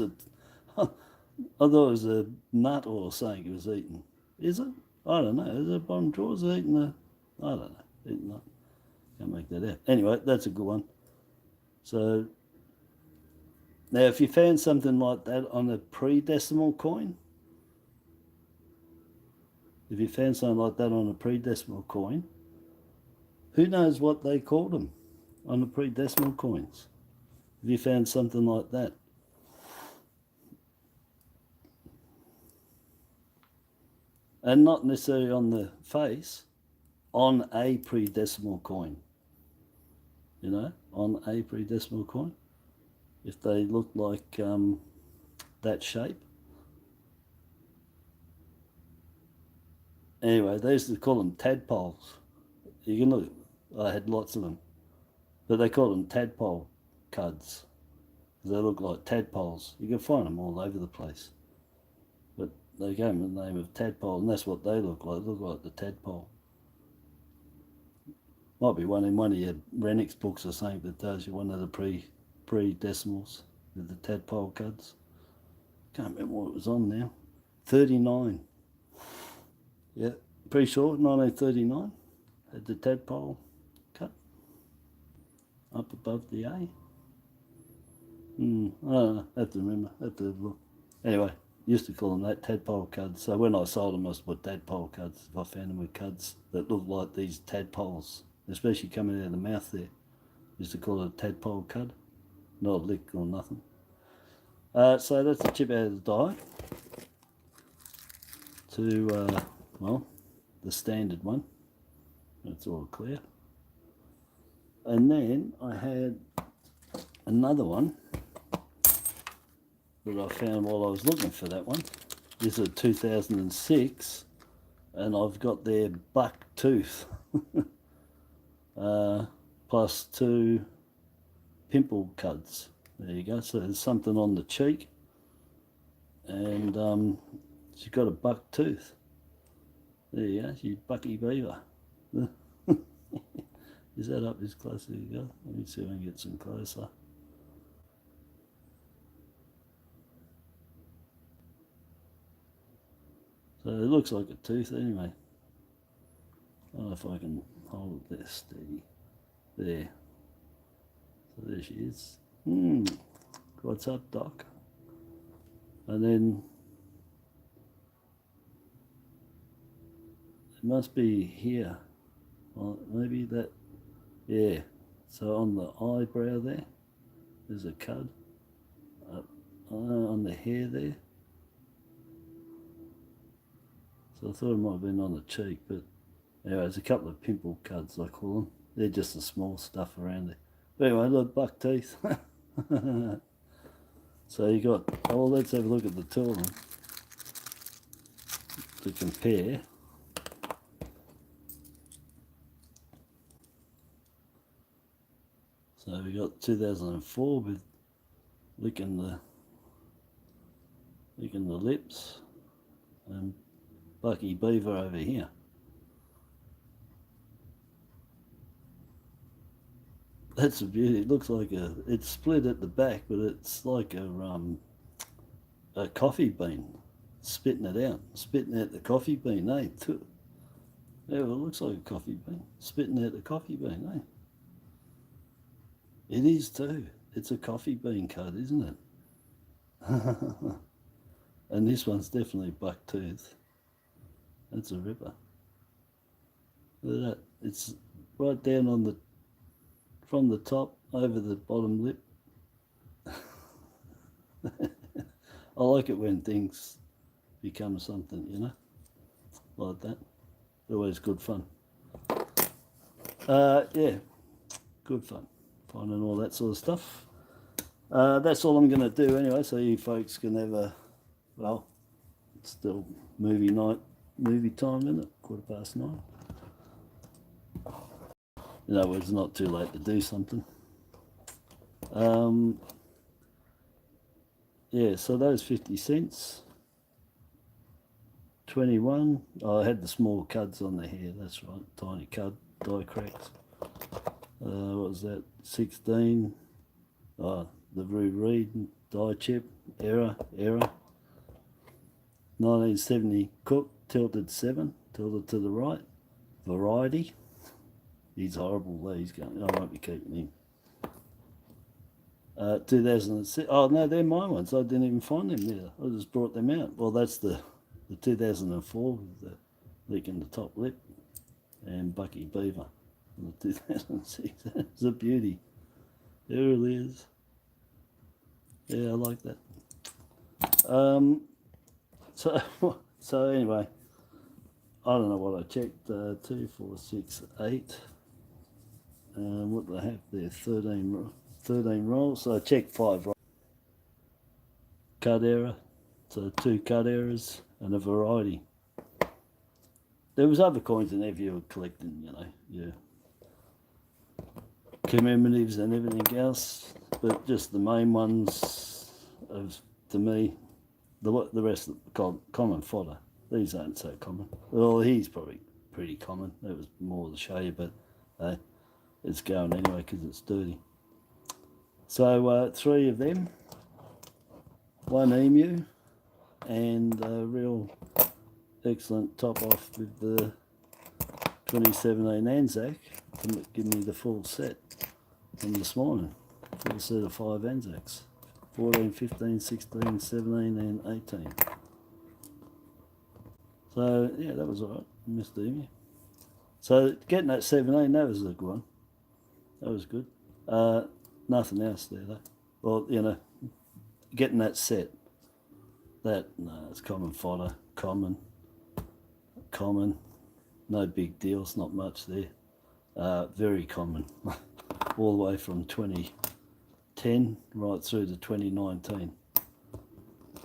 a nut or something he was eating. Is it? I don't know. Is it bottom jaws eating a? I don't know. Eating nut. Can't make that out. Anyway, that's a good one. So now, if you found something like that on a pre-decimal coin, who knows what they called them on the pre-decimal coins? If you found something like that. And not necessarily on the face, on a pre-decimal coin. You know, on a pre-decimal coin. If they look like that shape. Anyway, they used to call them tadpoles. You can look, I had lots of them. But they call them tadpole cuds. They look like tadpoles. You can find them all over the place. But they gave them the name of tadpole, and that's what they look like. They look like the tadpole. Might be one in one of your Renix books or something that tells you one of the pre-decimals with the tadpole cuds. Can't remember what it was on now. 39. Yeah, pretty sure 1939 had the tadpole cut up above the A. I don't know, I have to remember, I have to look. Anyway, used to call them that, tadpole cuds. So when I sold them, I used to put tadpole cuds if I found them with cuds that looked like these tadpoles, especially coming out of the mouth there. Used to call it a tadpole cud, not a lick or nothing. So that's the chip out of the die to, well, the standard one. That's all clear. And then I had another one that I found while I was looking for that one. This is a 2006, and I've got their buck tooth plus 2 pimple cuds. There you go. So there's something on the cheek, and she's got a buck tooth. There you go. She's Bucky Beaver. Is that up as close as you go? Let me see if I can get some closer. So it looks like a tooth anyway. I don't know if I can hold this steady. There. So there she is. What's up, Doc? And then it must be here. Well, maybe that, yeah. So on the eyebrow there, there's a cud. On the hair there. So I thought it might have been on the cheek, but anyway, there's a couple of pimple cuds, I call them. They're just the small stuff around there. But anyway, look, buck teeth. So you got, oh, well, let's have a look at the two of them to compare. So we got 2004 with licking the lips, and Bucky Beaver over here. That's a beauty. It looks like it's split at the back, but it's like a coffee bean, spitting it out, spitting out the coffee bean, eh? Yeah, well, it looks like a coffee bean, spitting out the coffee bean, eh? It is too. It's a coffee bean cud, isn't it? And this one's definitely buck tooth. That's a ripper. Look at that. It's right down on from the top over the bottom lip. I like it when things become something, you know, like that. Always good fun. Yeah, good fun. Finding all that sort of stuff. That's all I'm going to do anyway, so you folks can have a, well, it's still movie time, isn't it? 9:15. In other words, it's not too late to do something. Yeah, so those 50 cents. 21. Oh, I had the small cuds on the hair, that's right. Tiny cud, die cracks. What was that? 16. Oh, the Roo Reed, die chip, error. 1970 Cook, tilted 7, tilted to the right. Variety. He's horrible there, he's going, I won't be keeping him. 2006, oh no, they're my ones. I didn't even find them there. I just brought them out. Well, that's the 2004 with the leak in the top lip, and Bucky Beaver in the 2006. It's a beauty. It really is. Yeah, I like that. So anyway, I don't know what I checked. 2, 4, 6, 8. What do I have there? 13 rolls. So I checked 5 rolls. Cut error. So 2 cut errors and a variety. There was other coins in there if you were collecting, you know, your commemoratives and everything else, but just the main ones, to me, the rest of common fodder. These aren't so common. Well, he's probably pretty common. That was more to show you, but it's going anyway because it's dirty. So 3 of them, 1 EMU, and a real excellent top off with the 2017 ANZAC to give me the full set from this morning. Full set of 5 ANZACs. 14, 15, 16, 17 and 18. So yeah, that was alright, Mr. EMU. So getting that 17, that was a good one. That was good. Nothing else there though. Well, you know, getting that set. That, no, it's common fodder, common, no big deals, not much there. Very common, all the way from 2010 right through to 2019.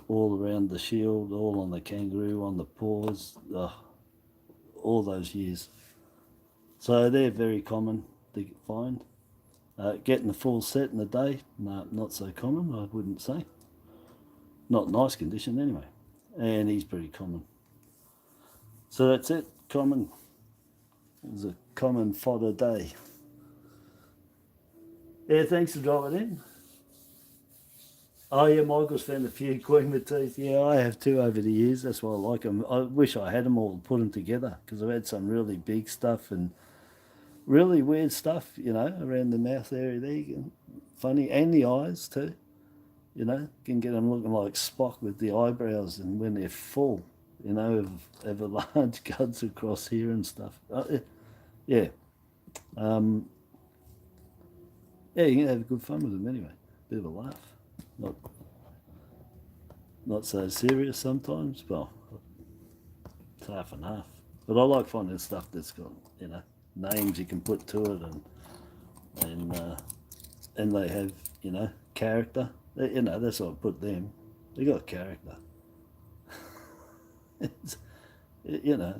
All around the shield, all on the kangaroo, on the paws, all those years. So they're very common to find. Getting the full set in a day, no, not so common, I wouldn't say. Not nice condition anyway, and he's pretty common. So that's it, common. It was a common fodder day. Yeah, thanks for dropping in. Oh yeah, Michael's found a few Queen Matisse. Yeah, I have too over the years, that's why I like them. I wish I had them all, put them together, because I've had some really big stuff and really weird stuff, you know, around the mouth area there. Funny, and the eyes too. You know, can get them looking like Spock with the eyebrows, and when they're full, you know, of a large cuts across here and stuff. Yeah. Yeah, you can have good fun with them anyway. Bit of a laugh. Not so serious sometimes. Well, it's half and half. But I like finding stuff that's got, you know, names you can put to it, and they have, you know, character. You know, that's why I put them. They got character. You know,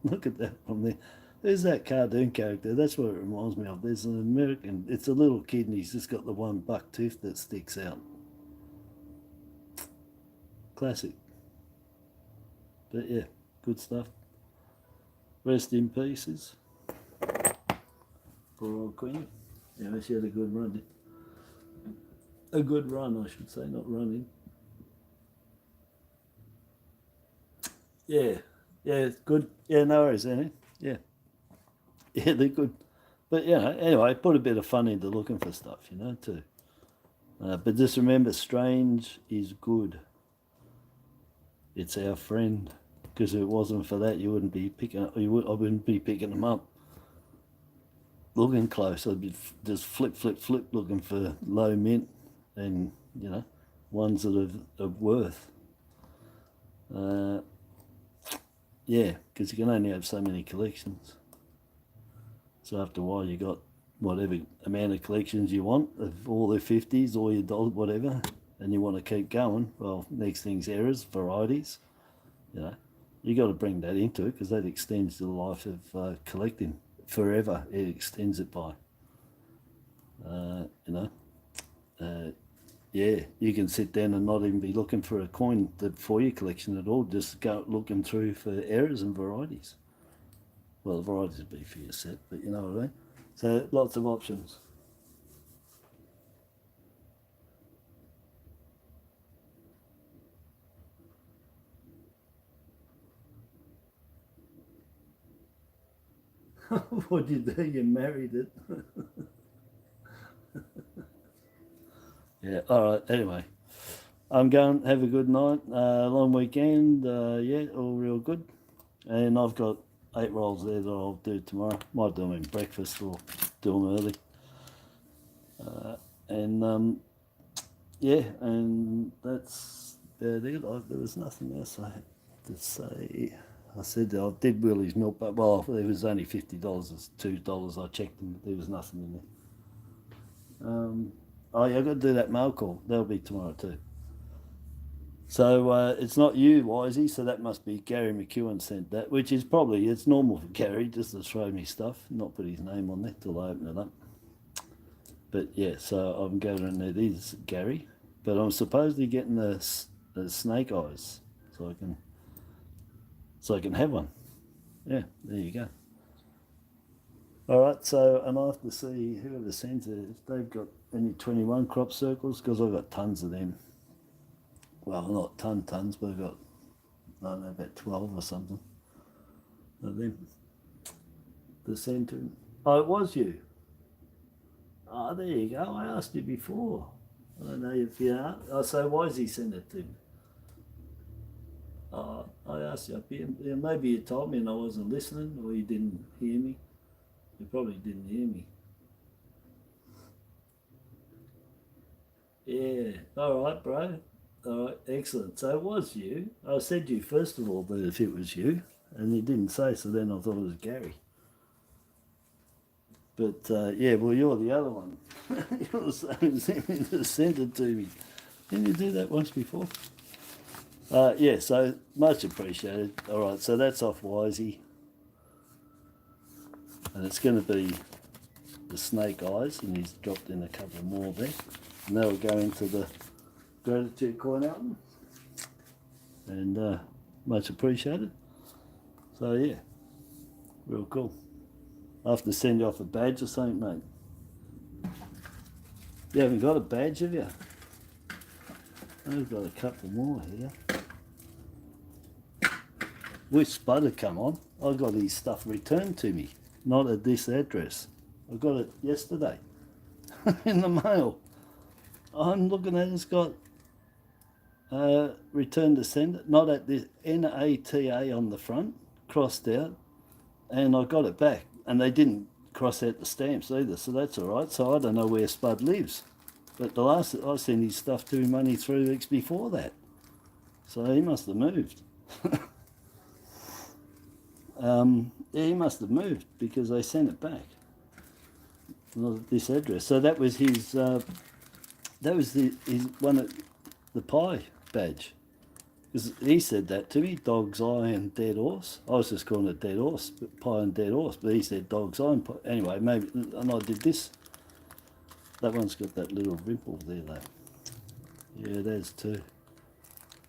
look at that from there. There's that cartoon character. That's what it reminds me of. There's an American. It's a little kid, and he's just got the one buck tooth that sticks out. Classic. But yeah, good stuff. Rest in pieces. Poor old Queen. Yeah, she had a good run. A good run, I should say, not running. Yeah, good. Yeah, no worries, Annie. Yeah, they're good. But you know, anyway, put a bit of fun into looking for stuff, you know, too. But just remember, strange is good. It's our friend. Because if it wasn't for that, you wouldn't be picking. I wouldn't be picking them up. Looking close, I'd be just flip, looking for low mint, and you know, ones that are of worth. Yeah, because you can only have so many collections. So after a while, you got whatever amount of collections you want of all the 50s or your dollars, whatever, and you want to keep going, well, next thing's errors, varieties, you know, you got to bring that into it because that extends the life of collecting forever. It extends it by, you know, yeah, you can sit down and not even be looking for a coin for your collection at all, just go looking through for errors and varieties. Well, the varieties would be for your set, but you know what I mean? So lots of options. What did you do? You married it. Yeah, all right, anyway. I'm going, have a good night, long weekend, yeah, all real good. And I've got 8 rolls there that I'll do tomorrow. Might do them in breakfast or do them early. Yeah, and that's about it. There was nothing else I had to say. I said I did Willie's milk, but well, there was only $50. It's $2. I checked and there was nothing in there. Oh yeah, I've got to do that mail call. That'll be tomorrow too. So it's not you, Wisey, so that must be Gary McEwen sent that, which is probably, it's normal for Gary just to throw me stuff, not put his name on there till I open it up. But yeah, so I'm going, and it is Gary, but I'm supposedly getting the snake eyes, so I can have one. Yeah, there you go. All right, so and I have to see whoever sends it if they've got any 21 crop circles, because I've got tons of them. Well, not tons, but I've got, I don't know, about 12 or something of them to send to him. Oh, it was you. Oh, there you go. I asked you before. I don't know if you are. Oh, so why does he send it to me? Oh, I asked you up here. Yeah, maybe you told me and I wasn't listening, or you didn't hear me. You probably didn't hear me. Yeah. All right, bro. All right, excellent. So it was you. I said you first of all that if it was you, and you didn't say, so then I thought it was Gary. But yeah, well, you're the other one. You're the same thing that sent it to me. Didn't you do that once before? Yeah, so much appreciated. All right, so that's off Wisey. And it's going to be the snake eyes, and he's dropped in a couple more there. And that'll go into the gratitude coin album. And much appreciated. So yeah, real cool. I have to send you off a badge or something, mate. You haven't got a badge, have you? I've got a couple more here. Wish Spud had come on. I got his stuff returned to me, not at this address. I got it yesterday in the mail. I'm looking at it, it's got return to sender, not at this NATA on the front, crossed out, and I got it back. And they didn't cross out the stamps either, so that's all right. So I don't know where Spud lives. But the last I sent his stuff to him only 3 weeks before that. So he must have moved. Yeah, he must have moved because they sent it back. Not at this address. So that was his. That was his one of the pie badge. Because he said that to me, dog's eye and dead horse. I was just calling it dead horse, but pie and dead horse. But he said dog's eye and pie. Anyway, maybe, and I did this. That one's got that little ripple there, though. Yeah, there's two.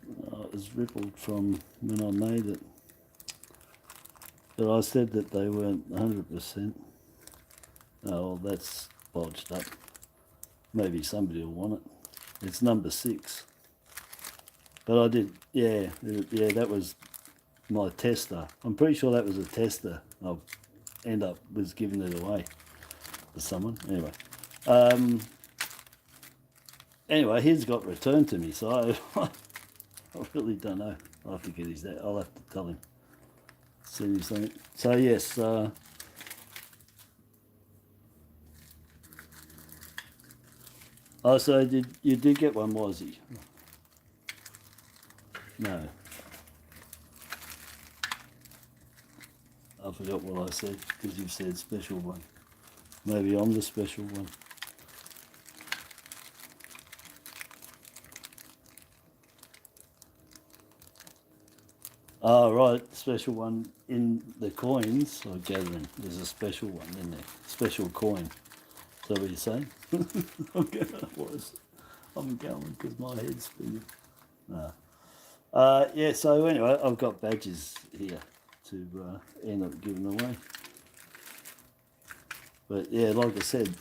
It was rippled from when I made it. But I said that they weren't 100%. Oh, well, that's bodged up. Maybe somebody will want it. It's number 6. But I did, yeah, that was my tester. I'm pretty sure that was a tester. I'll end up was giving it away to someone. Anyway, his got returned to me, so I really don't know. I'll have to get his that. I'll have to tell him. See something. So yes. Oh, so you did get one, was he? No. I forgot what I said because you said special one. Maybe I'm the special one. Oh, right, special one in the coins, or gathering. There's a special one in there, special coin. Is that what you're saying? I'm going because my head's spinning. No. Yeah, so anyway, I've got badges here to end up giving away. But yeah, like I said,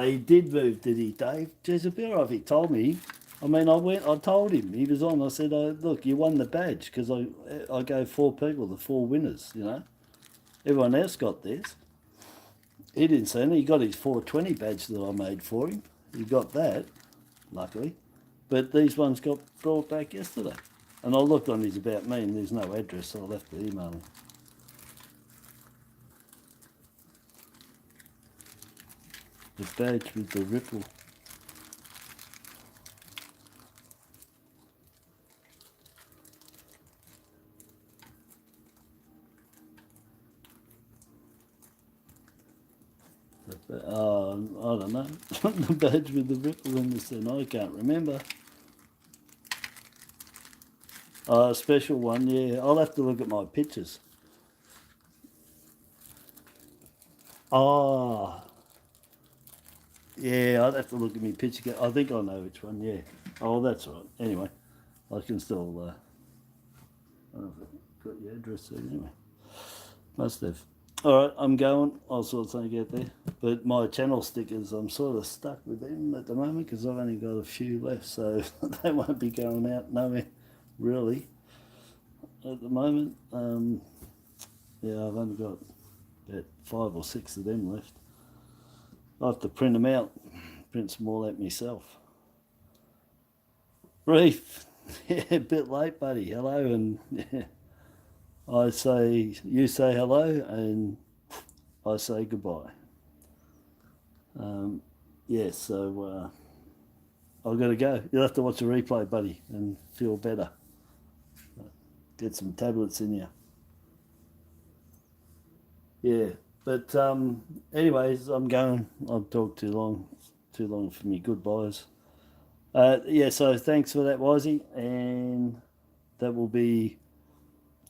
he did move, did he, Dave? Jeez, it'd be all right if he told me. I mean, I told him, he was on, I said, look, you won the badge, because I gave 4 people, the 4 winners, you know. Everyone else got theirs. He didn't say anything, he got his 420 badge that I made for him. He got that, luckily. But these ones got brought back yesterday. And I looked on his About Me and there's no address, so I'll have to email him. The badge with the ripple. I don't know. The badge with the ripple in the center, I can't remember. A special one, yeah. I'll have to look at my pictures. Oh, yeah, I'd have to look at my picture. I think I know which one, yeah. Oh, that's right. Anyway, I can still, I don't know if I've got your address there anyway. Must have. All right, I'm going. I'll sort something out there. But my channel stickers, I'm sort of stuck with them at the moment because I've only got a few left, so they won't be going out nowhere, really, at the moment. Yeah, I've only got about 5 or 6 of them left. I'll have to print them out, print some more out myself. Reef, yeah, a bit late, buddy. Hello, and yeah. You say hello, and I say goodbye. Yeah, so I've got to go. You'll have to watch a replay, buddy, and feel better. Get some tablets in you. Yeah, but anyways, I'm going. I've talked too long for me goodbyes. Yeah, so thanks for that, Wisey, and that will be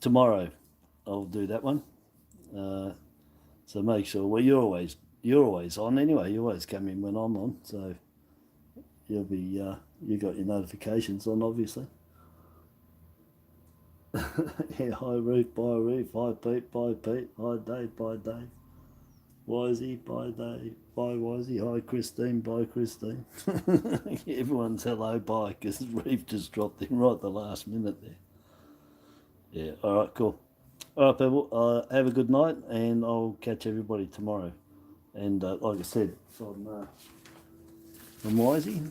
tomorrow. I'll do that one. So make sure. Well, you're always on anyway. You always come in when I'm on, so you'll be you got your notifications on, obviously. Yeah, hi Ruth, bye Ruth, hi Pete, bye Pete, hi Dave, bye Dave, Wisey, bye Dave, bye Wisey, hi Christine, bye Christine. Everyone's hello, bye, because Reef just dropped in right at the last minute there. Yeah, all right, cool. All right, people, have a good night, and I'll catch everybody tomorrow. And like I said, from Wisey,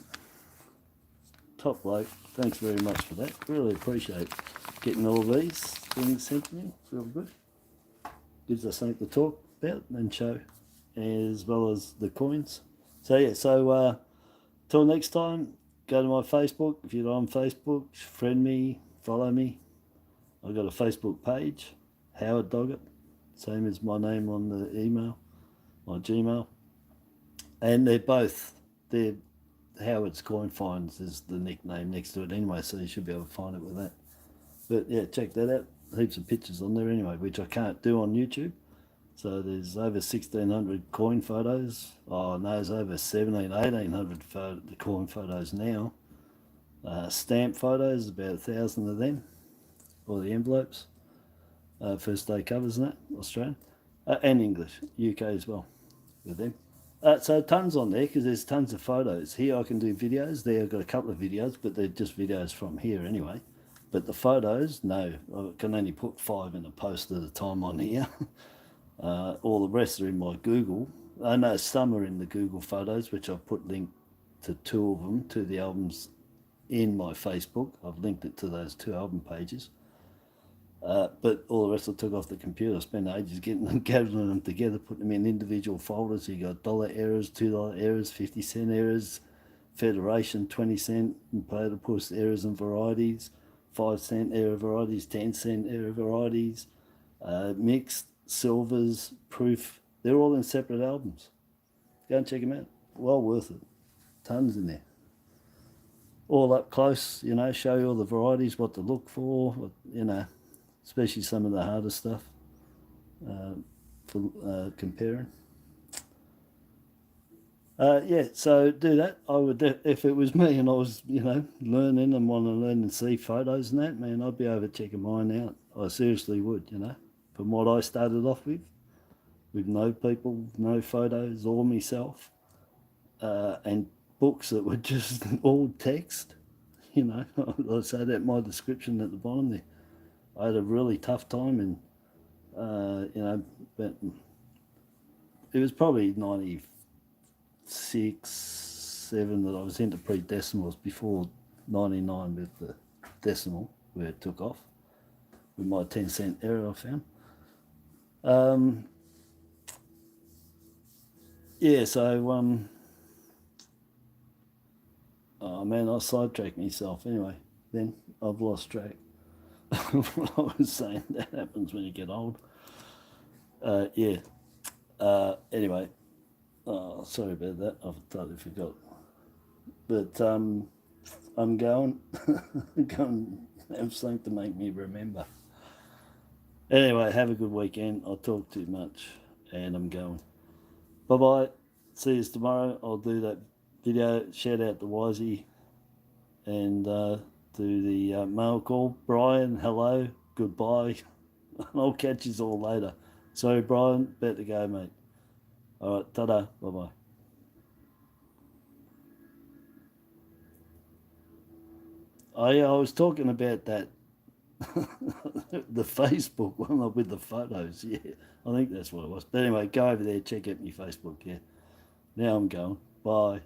top bloke, thanks very much for that. Really appreciate getting all these things sent to me. It's real good. Gives us something to talk about and show, as well as the coins. So yeah, so till next time, go to my Facebook. If you're on Facebook, friend me, follow me. I've got a Facebook page, Howard Doggett, same as my name on the email, my Gmail. And they're Howard's Coin Finds is the nickname next to it anyway, so you should be able to find it with that. But yeah, check that out. Heaps of pictures on there anyway, which I can't do on YouTube. So there's over 1,600 coin photos. Oh no, there's over 1,800 coin photos now. Stamp photos, about 1,000 of them. All the envelopes. First day covers and that, Australian. And English, UK as well, with them. So tons on there, because there's tons of photos. Here I can do videos. There I've got a couple of videos, but they're just videos from here anyway. But the photos, no, I can only put 5 in a post at a time on here. All the rest are in my Google. I know some are in the Google photos, which I've put linked to 2 of them, to the albums in my Facebook. I've linked it to those 2 album pages. But all the rest I took off the computer. I spent ages getting them, gathering them together, putting them in individual folders. So you got dollar errors, $2 errors, 50-cent errors, Federation 20-cent, and platypus errors and varieties, 5-cent error varieties, 10-cent error varieties, mixed, Silvers, Proof. They're all in separate albums. Go and check them out. Well worth it. Tons in there. All up close, you know, show you all the varieties, what to look for, what, you know, especially some of the harder stuff for comparing. Yeah, so do that. I would, if it was me and I was, you know, learning and want to learn and see photos and that, man, I'd be over checking mine out. I seriously would, you know, from what I started off with no people, no photos or myself, and books that were just all text, you know. I say that in my description at the bottom there. I had a really tough time, and you know, but it was probably 96, 7 that I was into pre-decimals, before 99 with the decimal, where it took off with my 10-cent error I found. Yeah, so oh man, I sidetracked myself. Anyway, then I've lost track. What I was saying, that happens when you get old. Yeah. Anyway, sorry about that. I've totally forgot. But I'm going, going to have something to make me remember. Anyway, have a good weekend. I talk too much, and I'm going. Bye-bye. See you tomorrow. I'll do that video. Shout out to Wisey, and do the mail call. Brian, hello, goodbye. I'll catch you all later. Sorry, Brian, better go, mate. All right, ta-da, bye-bye. I was talking about that, the Facebook one with the photos, yeah. I think that's what it was. But anyway, go over there, check out my Facebook, yeah. Now I'm going. Bye.